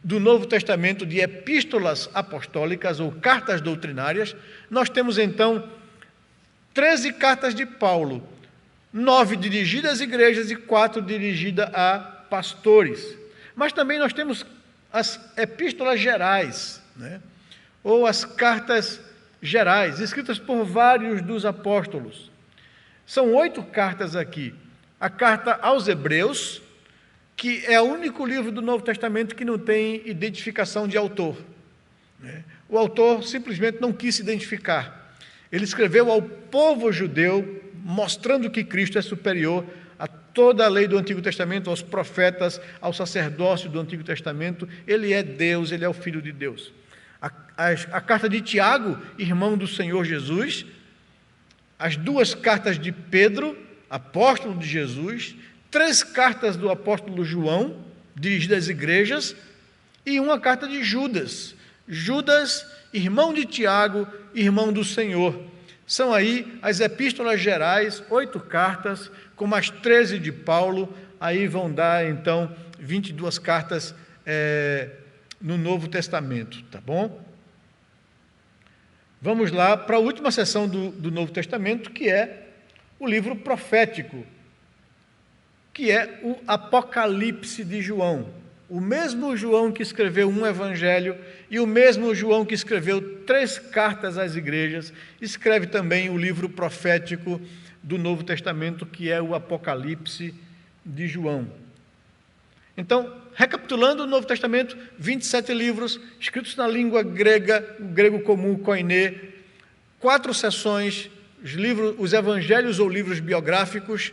do Novo Testamento de epístolas apostólicas ou cartas doutrinárias, nós temos então 13 cartas de Paulo, 9 dirigidas às igrejas e 4 dirigidas a pastores. Mas também nós temos as epístolas gerais, né? Ou as cartas gerais, escritas por vários dos apóstolos. São 8 cartas aqui. A carta aos Hebreus, que é o único livro do Novo Testamento que não tem identificação de autor, né? O autor simplesmente não quis se identificar. Ele escreveu ao povo judeu, mostrando que Cristo é superior a toda a lei do Antigo Testamento, aos profetas, ao sacerdócio do Antigo Testamento. Ele é Deus, ele é o Filho de Deus. A carta de Tiago, irmão do Senhor Jesus, as 2 cartas de Pedro, apóstolo de Jesus, 3 cartas do apóstolo João, dirigidas às igrejas, e uma carta de Judas. Judas, irmão de Tiago, irmão do Senhor. São aí as epístolas gerais, 8 cartas, como as 13 de Paulo, aí vão dar então 22 cartas no Novo Testamento, tá bom? Vamos lá para a última seção do Novo Testamento, que é o livro profético, que é o Apocalipse de João. O mesmo João que escreveu um evangelho e o mesmo João que escreveu 3 cartas às igrejas, escreve também o livro profético do Novo Testamento, que é o Apocalipse de João. Então, recapitulando o Novo Testamento, 27 livros, escritos na língua grega, o grego comum, koiné, 4 seções, os evangelhos ou livros biográficos,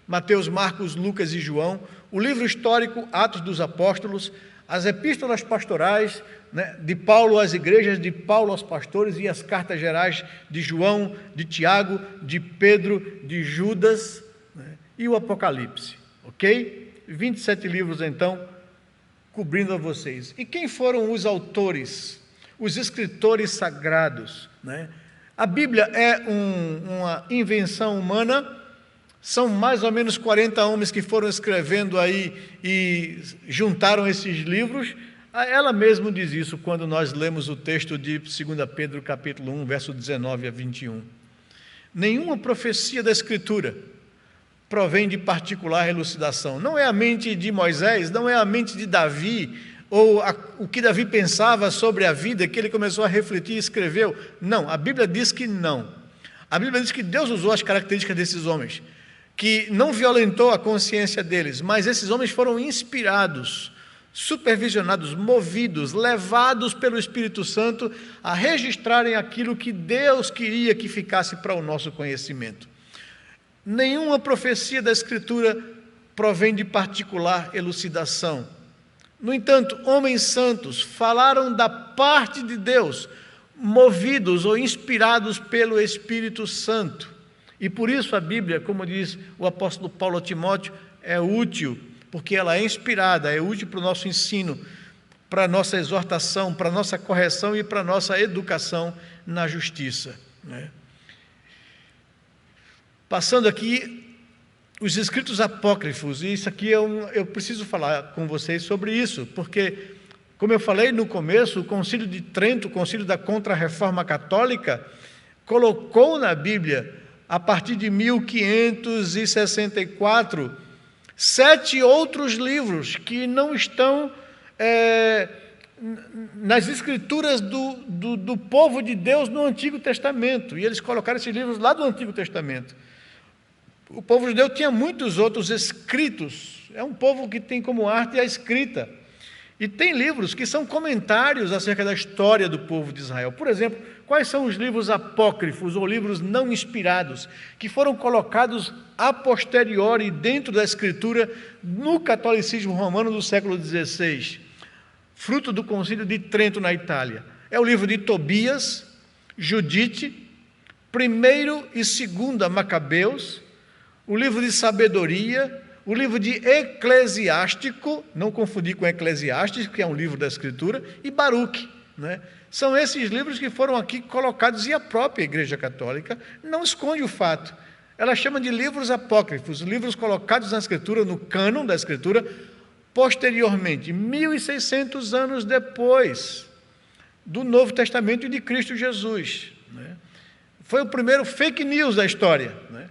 Mateus, Marcos, Lucas e João, o livro histórico, Atos dos Apóstolos, as epístolas pastorais, né, de Paulo às igrejas, de Paulo aos pastores, e as cartas gerais de João, de Tiago, de Pedro, de Judas, né, e o Apocalipse, ok? 27 livros, então, cobrindo a vocês. E quem foram os autores, os escritores sagrados, né? A Bíblia é uma invenção humana. São mais ou menos 40 homens que foram escrevendo aí e juntaram esses livros. Ela mesma diz isso quando nós lemos o texto de 2 Pedro, capítulo 1, verso 19 a 21. Nenhuma profecia da Escritura provém de particular elucidação. Não é a mente de Moisés, não é a mente de Davi, ou o que Davi pensava sobre a vida, que ele começou a refletir e escreveu. Não, a Bíblia diz que não. A Bíblia diz que Deus usou as características desses homens, que não violentou a consciência deles, mas esses homens foram inspirados, supervisionados, movidos, levados pelo Espírito Santo a registrarem aquilo que Deus queria que ficasse para o nosso conhecimento. Nenhuma profecia da Escritura provém de particular elucidação. No entanto, homens santos falaram da parte de Deus, movidos ou inspirados pelo Espírito Santo. E por isso a Bíblia, como diz o apóstolo Paulo a Timóteo, é útil, porque ela é inspirada, é útil para o nosso ensino, para a nossa exortação, para a nossa correção e para a nossa educação na justiça, né? Passando aqui, os escritos apócrifos, e isso aqui eu preciso falar com vocês sobre isso, porque, como eu falei no começo, o Concílio de Trento, o Concílio da Contra-Reforma Católica, colocou na Bíblia, a partir de 1564, 7 outros livros que não estão nas escrituras do povo de Deus no Antigo Testamento, e eles colocaram esses livros lá do Antigo Testamento. O povo judeu tinha muitos outros escritos, é um povo que tem como arte a escrita, e tem livros que são comentários acerca da história do povo de Israel. Por exemplo, quais são os livros apócrifos ou livros não inspirados que foram colocados a posteriori dentro da Escritura no catolicismo romano do século XVI, fruto do Concílio de Trento na Itália? É o livro de Tobias, Judite, 1º e 2º Macabeus, o livro de Sabedoria, o livro de Eclesiástico, não confundir com Eclesiastes, que é um livro da Escritura, e Baruque, né? São esses livros que foram aqui colocados, e a própria Igreja Católica não esconde o fato. Ela chama de livros apócrifos, livros colocados na Escritura, no cânon da Escritura, posteriormente, 1.600 anos depois do Novo Testamento e de Cristo Jesus, né? Foi o primeiro fake news da história, né?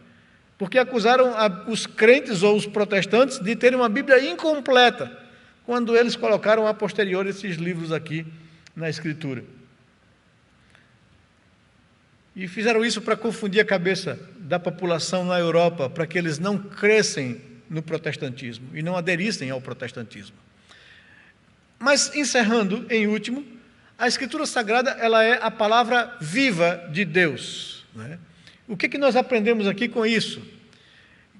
porque acusaram os crentes ou os protestantes de terem uma Bíblia incompleta, quando eles colocaram a posteriori esses livros aqui na Escritura. E fizeram isso para confundir a cabeça da população na Europa, para que eles não crescem no protestantismo e não aderissem ao protestantismo. Mas, encerrando, em último, a Escritura Sagrada, ela é a palavra viva de Deus, né? O que nós aprendemos aqui com isso?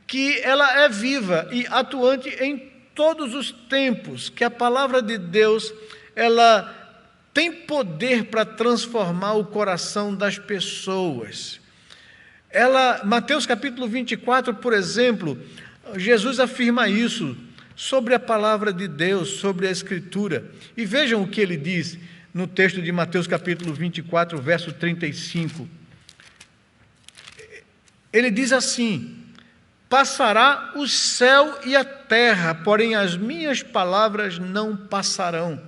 Que ela é viva e atuante em todos os tempos, que a palavra de Deus, ela tem poder para transformar o coração das pessoas. Mateus capítulo 24, por exemplo, Jesus afirma isso sobre a palavra de Deus, sobre a Escritura. E vejam o que ele diz no texto de Mateus capítulo 24, verso 35. Ele diz assim: passará o céu e a terra, porém as minhas palavras não passarão.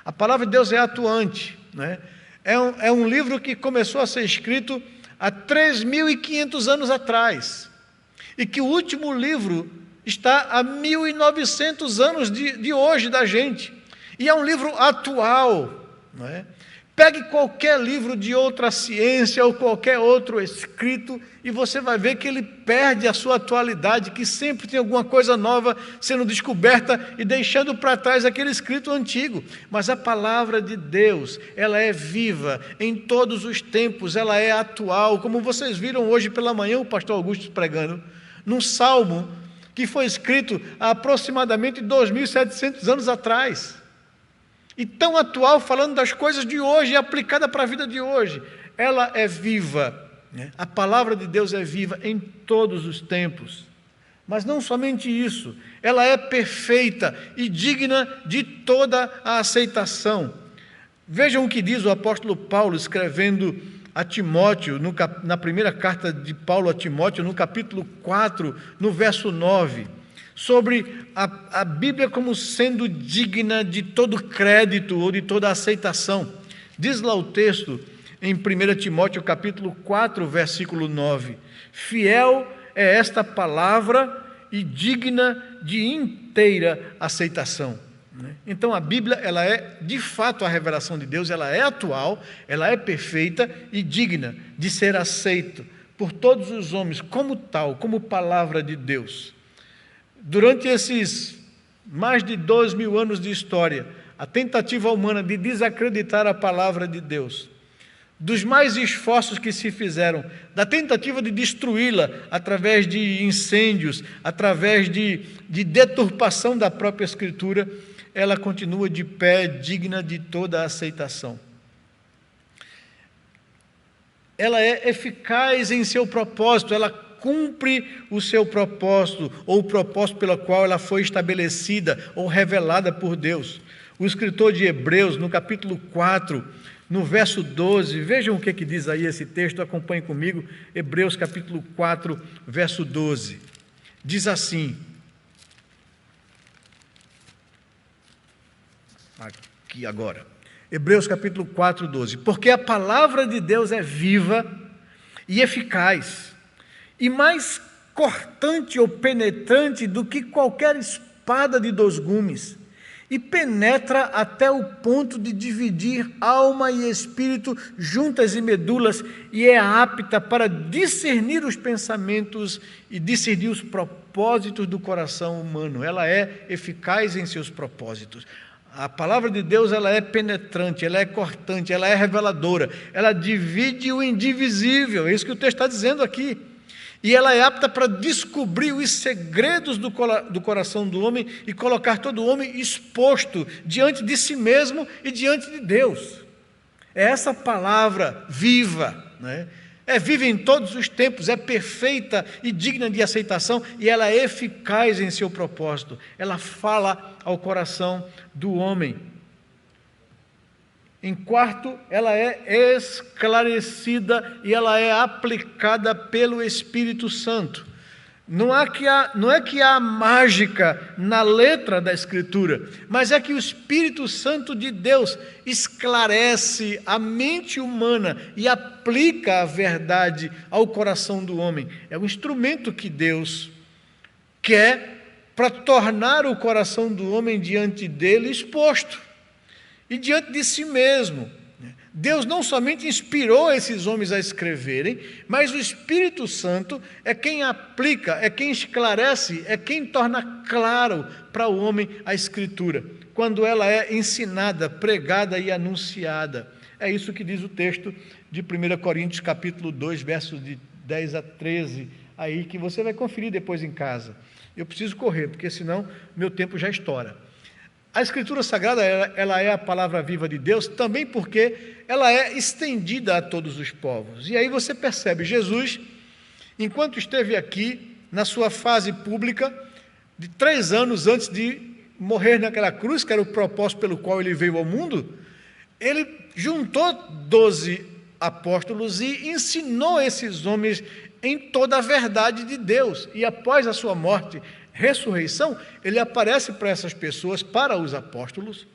A palavra de Deus é atuante, né? É um livro que começou a ser escrito há 3.500 anos atrás, e que o último livro está a 1.900 anos de hoje da gente, e é um livro atual, não é? Pegue qualquer livro de outra ciência ou qualquer outro escrito e você vai ver que ele perde a sua atualidade, que sempre tem alguma coisa nova sendo descoberta e deixando para trás aquele escrito antigo. Mas a palavra de Deus, ela é viva em todos os tempos, ela é atual, como vocês viram hoje pela manhã o pastor Augusto pregando, num salmo que foi escrito há aproximadamente 2.700 anos atrás. E tão atual, falando das coisas de hoje e aplicada para a vida de hoje. Ela é viva, né? A palavra de Deus é viva em todos os tempos. Mas não somente isso, ela é perfeita e digna de toda a aceitação. Vejam o que diz o apóstolo Paulo escrevendo a Timóteo, na primeira carta de Paulo a Timóteo, no capítulo 4, no verso 9. Sobre a Bíblia como sendo digna de todo crédito ou de toda aceitação. Diz lá o texto, em 1 Timóteo capítulo 4, versículo 9: fiel é esta palavra e digna de inteira aceitação. Então a Bíblia, ela é de fato a revelação de Deus, ela é atual, ela é perfeita e digna de ser aceita por todos os homens como tal, como palavra de Deus. Durante esses mais de 2.000 anos de história, a tentativa humana de desacreditar a palavra de Deus, dos mais esforços que se fizeram, da tentativa de destruí-la através de incêndios, através de deturpação da própria Escritura, ela continua de pé, digna de toda a aceitação. Ela é eficaz em seu propósito, ela cumpre o seu propósito, ou o propósito pelo qual ela foi estabelecida ou revelada por Deus. O escritor de Hebreus, no capítulo 4, no verso 12, vejam o que diz aí esse texto, acompanhem comigo, Hebreus capítulo 4, verso 12. Diz assim, aqui agora, Hebreus capítulo 4, 12: porque a palavra de Deus é viva e eficaz, e mais cortante ou penetrante do que qualquer espada de 2 gumes, e penetra até o ponto de dividir alma e espírito, juntas e medulas, e é apta para discernir os pensamentos e discernir os propósitos do coração humano. Ela é eficaz em seus propósitos. A palavra de Deus, ela é penetrante, ela é cortante, ela é reveladora, ela divide o indivisível, é isso que o texto está dizendo aqui. E ela é apta para descobrir os segredos do coração do homem e colocar todo homem exposto diante de si mesmo e diante de Deus. É essa palavra viva, né? É viva em todos os tempos, é perfeita e digna de aceitação, e ela é eficaz em seu propósito. Ela fala ao coração do homem. Em quarto, ela é esclarecida e ela é aplicada pelo Espírito Santo. Não é que há mágica na letra da Escritura, mas é que o Espírito Santo de Deus esclarece a mente humana e aplica a verdade ao coração do homem. É um instrumento que Deus quer para tornar o coração do homem diante dele exposto e diante de si mesmo. Deus não somente inspirou esses homens a escreverem, mas o Espírito Santo é quem aplica, é quem esclarece, é quem torna claro para o homem a Escritura, quando ela é ensinada, pregada e anunciada. É isso que diz o texto de 1 Coríntios capítulo 2, versos de 10 a 13, aí que você vai conferir depois em casa. Eu preciso correr, porque senão meu tempo já estoura. A Escritura Sagrada, ela é a palavra viva de Deus, também porque ela é estendida a todos os povos. E aí você percebe, Jesus, enquanto esteve aqui, na sua fase pública, de 3 anos antes de morrer naquela cruz, que era o propósito pelo qual ele veio ao mundo, ele juntou 12 apóstolos e ensinou esses homens em toda a verdade de Deus. E após a sua morte, ressurreição, ele aparece para essas pessoas, para os apóstolos,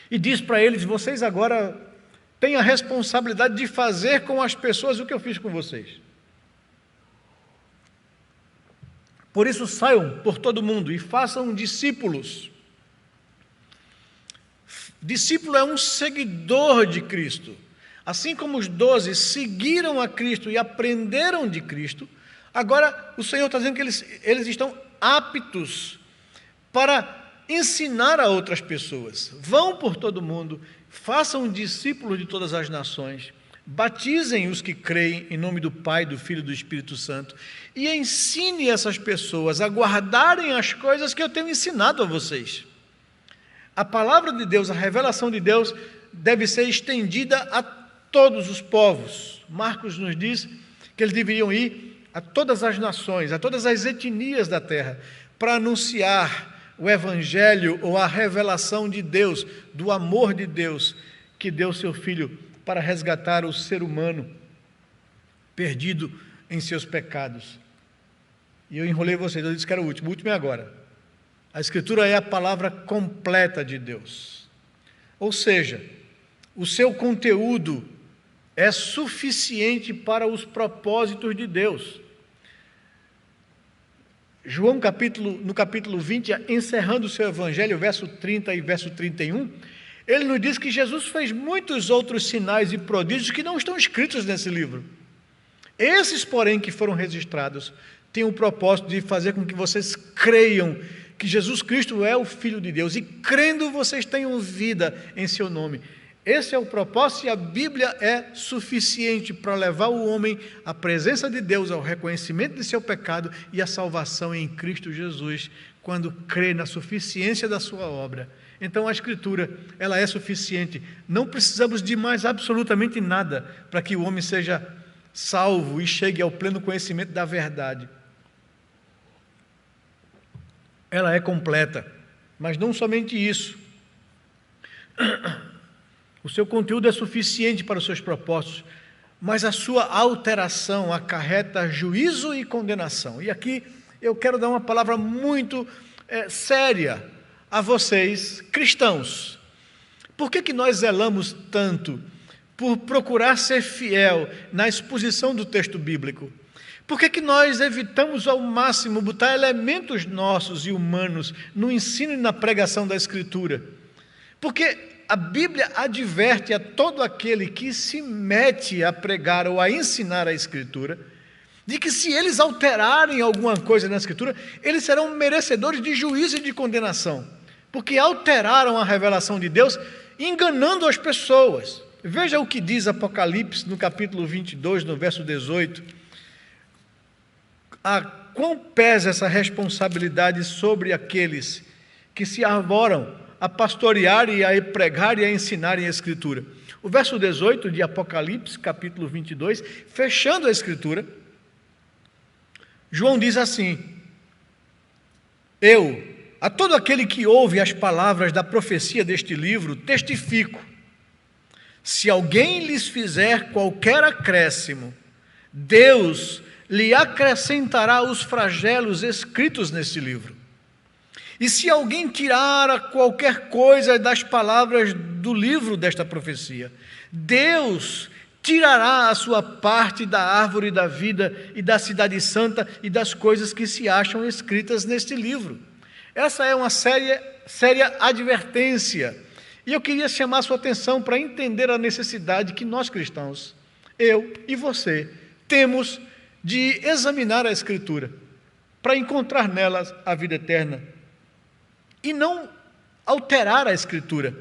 e diz para eles: vocês agora têm a responsabilidade de fazer com as pessoas o que eu fiz com vocês. Por isso saiam por todo mundo e façam discípulos. Discípulo é um seguidor de Cristo. Assim como os 12 seguiram a Cristo e aprenderam de Cristo, agora o Senhor está dizendo que eles estão aptos para ensinar a outras pessoas. Vão por todo mundo, façam discípulos de todas as nações, batizem os que creem em nome do Pai, do Filho e do Espírito Santo e ensine essas pessoas a guardarem as coisas que eu tenho ensinado a vocês. A palavra de Deus, a revelação de Deus deve ser estendida a todos os povos. Marcos nos diz que eles deveriam ir a todas as nações, a todas as etnias da terra, para anunciar o Evangelho ou a revelação de Deus, do amor de Deus, que deu seu Filho para resgatar o ser humano perdido em seus pecados. E eu enrolei vocês, eu disse que era o último é agora. A Escritura é a palavra completa de Deus. Ou seja, o seu conteúdo é suficiente para os propósitos de Deus. João, no capítulo 20, encerrando o seu evangelho, verso 30 e verso 31, ele nos diz que Jesus fez muitos outros sinais e prodígios que não estão escritos nesse livro. Esses, porém, que foram registrados, têm o propósito de fazer com que vocês creiam que Jesus Cristo é o Filho de Deus, e crendo vocês tenham vida em seu nome. Esse é o propósito, e a Bíblia é suficiente para levar o homem à presença de Deus, ao reconhecimento de seu pecado e à salvação em Cristo Jesus, quando crê na suficiência da sua obra. Então a Escritura, ela é suficiente. Não precisamos de mais absolutamente nada para que o homem seja salvo e chegue ao pleno conhecimento da verdade. Ela é completa, mas não somente isso. O seu conteúdo é suficiente para os seus propósitos, mas a sua alteração acarreta juízo e condenação. E aqui eu quero dar uma palavra muito séria a vocês, cristãos. Por que nós zelamos tanto por procurar ser fiel na exposição do texto bíblico? Por que nós evitamos ao máximo botar elementos nossos e humanos no ensino e na pregação da Escritura? Porque a Bíblia adverte a todo aquele que se mete a pregar ou a ensinar a Escritura, de que se eles alterarem alguma coisa na Escritura, eles serão merecedores de juízo e de condenação, porque alteraram a revelação de Deus, enganando as pessoas. Veja o que diz Apocalipse, no capítulo 22, no verso 18. Quão pesa essa responsabilidade sobre aqueles que se arvoram a pastorear e a pregar e a ensinar a Escritura. O verso 18 de Apocalipse, capítulo 22, fechando a Escritura, João diz assim: eu, a todo aquele que ouve as palavras da profecia deste livro, testifico, se alguém lhes fizer qualquer acréscimo, Deus lhe acrescentará os flagelos escritos neste livro. E se alguém tirar qualquer coisa das palavras do livro desta profecia, Deus tirará a sua parte da árvore da vida e da cidade santa e das coisas que se acham escritas neste livro. Essa é uma séria advertência. E eu queria chamar a sua atenção para entender a necessidade que nós cristãos, eu e você, temos de examinar a Escritura para encontrar nelas a vida eterna e não alterar a Escritura,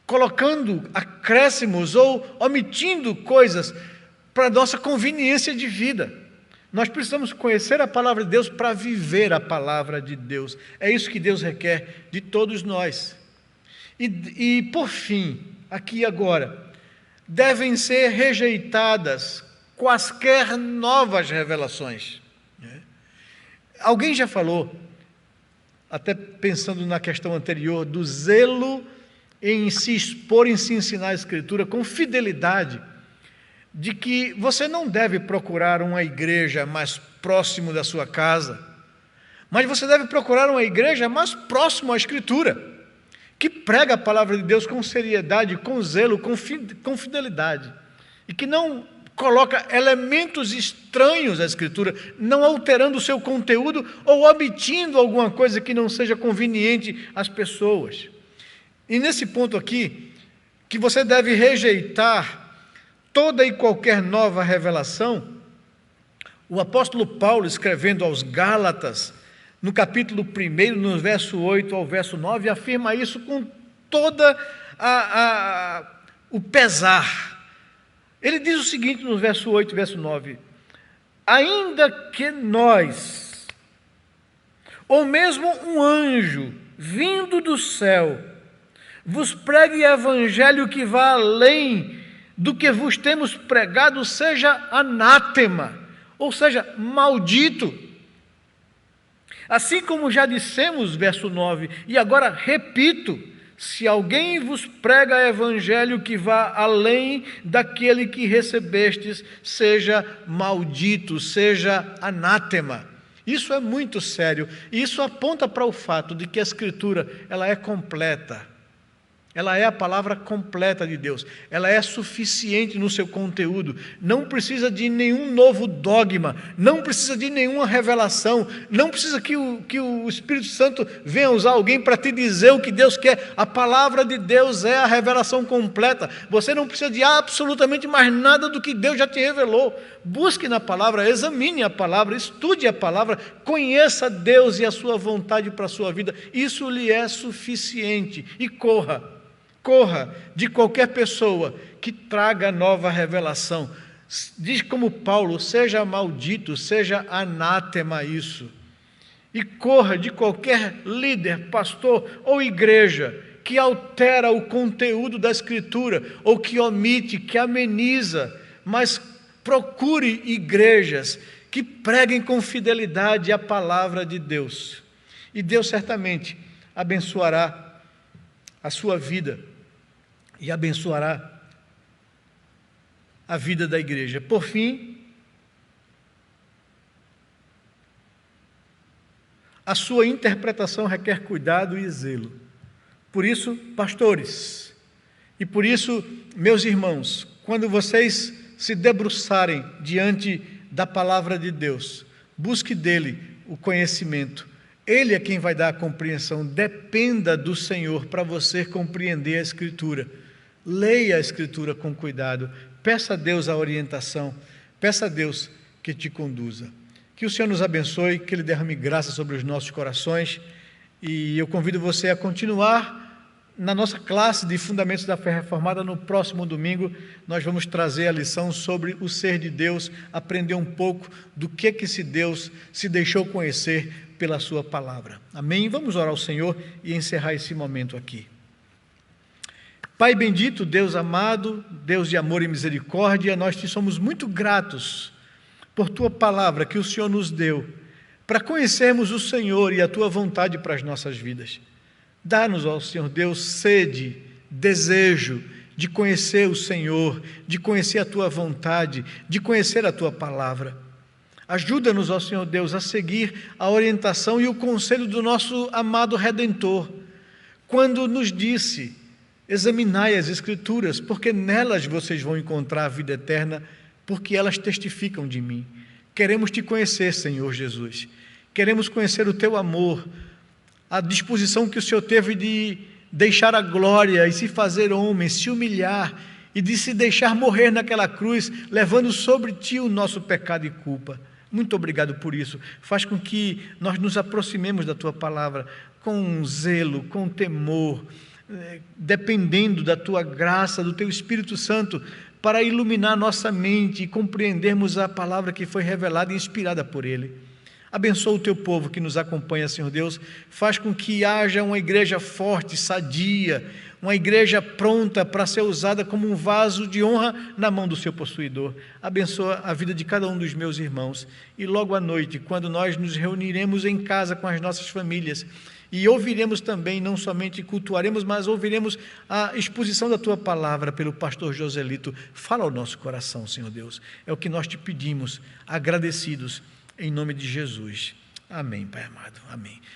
colocando acréscimos ou omitindo coisas para nossa conveniência de vida. Nós precisamos conhecer a palavra de Deus para viver a palavra de Deus. É isso que Deus requer de todos nós. E por fim, aqui e agora, devem ser rejeitadas quaisquer novas revelações. Alguém já falou, até pensando na questão anterior, do zelo em se expor, em se ensinar a Escritura com fidelidade, de que você não deve procurar uma igreja mais próximo da sua casa, mas você deve procurar uma igreja mais próxima à Escritura, que prega a palavra de Deus com seriedade, com zelo, com fidelidade, e que não coloca elementos estranhos à Escritura, não alterando o seu conteúdo ou omitindo alguma coisa que não seja conveniente às pessoas. E nesse ponto aqui, que você deve rejeitar toda e qualquer nova revelação, o apóstolo Paulo, escrevendo aos Gálatas, no capítulo 1, no verso 8 ao verso 9, afirma isso com toda o pesar. Ele diz o seguinte no verso 8 e verso 9: ainda que nós, ou mesmo um anjo vindo do céu, vos pregue evangelho que vá além do que vos temos pregado, seja anátema, ou seja, maldito. Assim como já dissemos, verso 9, e agora repito: se alguém vos prega evangelho que vá além daquele que recebestes, seja maldito, seja anátema. Isso é muito sério, e isso aponta para o fato de que a Escritura, ela é completa. Ela é a palavra completa de Deus, ela é suficiente no seu conteúdo, não precisa de nenhum novo dogma, não precisa de nenhuma revelação, não precisa que o Espírito Santo venha usar alguém para te dizer o que Deus quer. A palavra de Deus é a revelação completa, você não precisa de absolutamente mais nada do que Deus já te revelou. Busque na palavra, examine a palavra, estude a palavra, conheça Deus e a sua vontade para a sua vida, isso lhe é suficiente. E corra de qualquer pessoa que traga nova revelação. Diz como Paulo: seja maldito, seja anátema isso. E corra de qualquer líder, pastor ou igreja que altera o conteúdo da Escritura, ou que omite, que ameniza, mas procure igrejas que preguem com fidelidade a palavra de Deus. E Deus certamente abençoará a sua vida e abençoará a vida da igreja. Por fim, a sua interpretação requer cuidado e zelo. Por isso, pastores, e por isso, meus irmãos, quando vocês se debruçarem diante da palavra de Deus, busque dele o conhecimento. Ele é quem vai dar a compreensão. Dependa do Senhor para você compreender a Escritura. Leia a Escritura com cuidado, peça a Deus a orientação, peça a Deus que te conduza. Que o Senhor nos abençoe, que Ele derrame graça sobre os nossos corações, e eu convido você a continuar na nossa classe de Fundamentos da Fé Reformada. No próximo domingo nós vamos trazer a lição sobre o ser de Deus, aprender um pouco do que esse Deus se deixou conhecer pela sua palavra. Amém? Vamos orar ao Senhor e encerrar esse momento aqui. Pai bendito, Deus amado, Deus de amor e misericórdia, nós te somos muito gratos por tua palavra que o Senhor nos deu, para conhecermos o Senhor e a tua vontade para as nossas vidas. Dá-nos, ó Senhor Deus, sede, desejo de conhecer o Senhor, de conhecer a tua vontade, de conhecer a tua palavra. Ajuda-nos, ó Senhor Deus, a seguir a orientação e o conselho do nosso amado Redentor, quando nos disse: examinai as Escrituras, porque nelas vocês vão encontrar a vida eterna, porque elas testificam de mim. Queremos te conhecer, Senhor Jesus. Queremos conhecer o teu amor, a disposição que o Senhor teve de deixar a glória e se fazer homem, se humilhar e de se deixar morrer naquela cruz, levando sobre ti o nosso pecado e culpa. Muito obrigado por isso. Faz com que nós nos aproximemos da tua palavra com zelo, com temor, dependendo da tua graça, do teu Espírito Santo, para iluminar nossa mente e compreendermos a palavra que foi revelada e inspirada por ele. Abençoa o teu povo que nos acompanha, Senhor Deus. Faz com que haja uma igreja forte, sadia, uma igreja pronta para ser usada como um vaso de honra na mão do seu possuidor. Abençoa a vida de cada um dos meus irmãos. E logo à noite, quando nós nos reuniremos em casa com as nossas famílias, e ouviremos também, não somente cultuaremos, mas ouviremos a exposição da tua palavra pelo pastor Joselito. Fala ao nosso coração, Senhor Deus. É o que nós te pedimos, agradecidos, em nome de Jesus. Amém, Pai amado. Amém.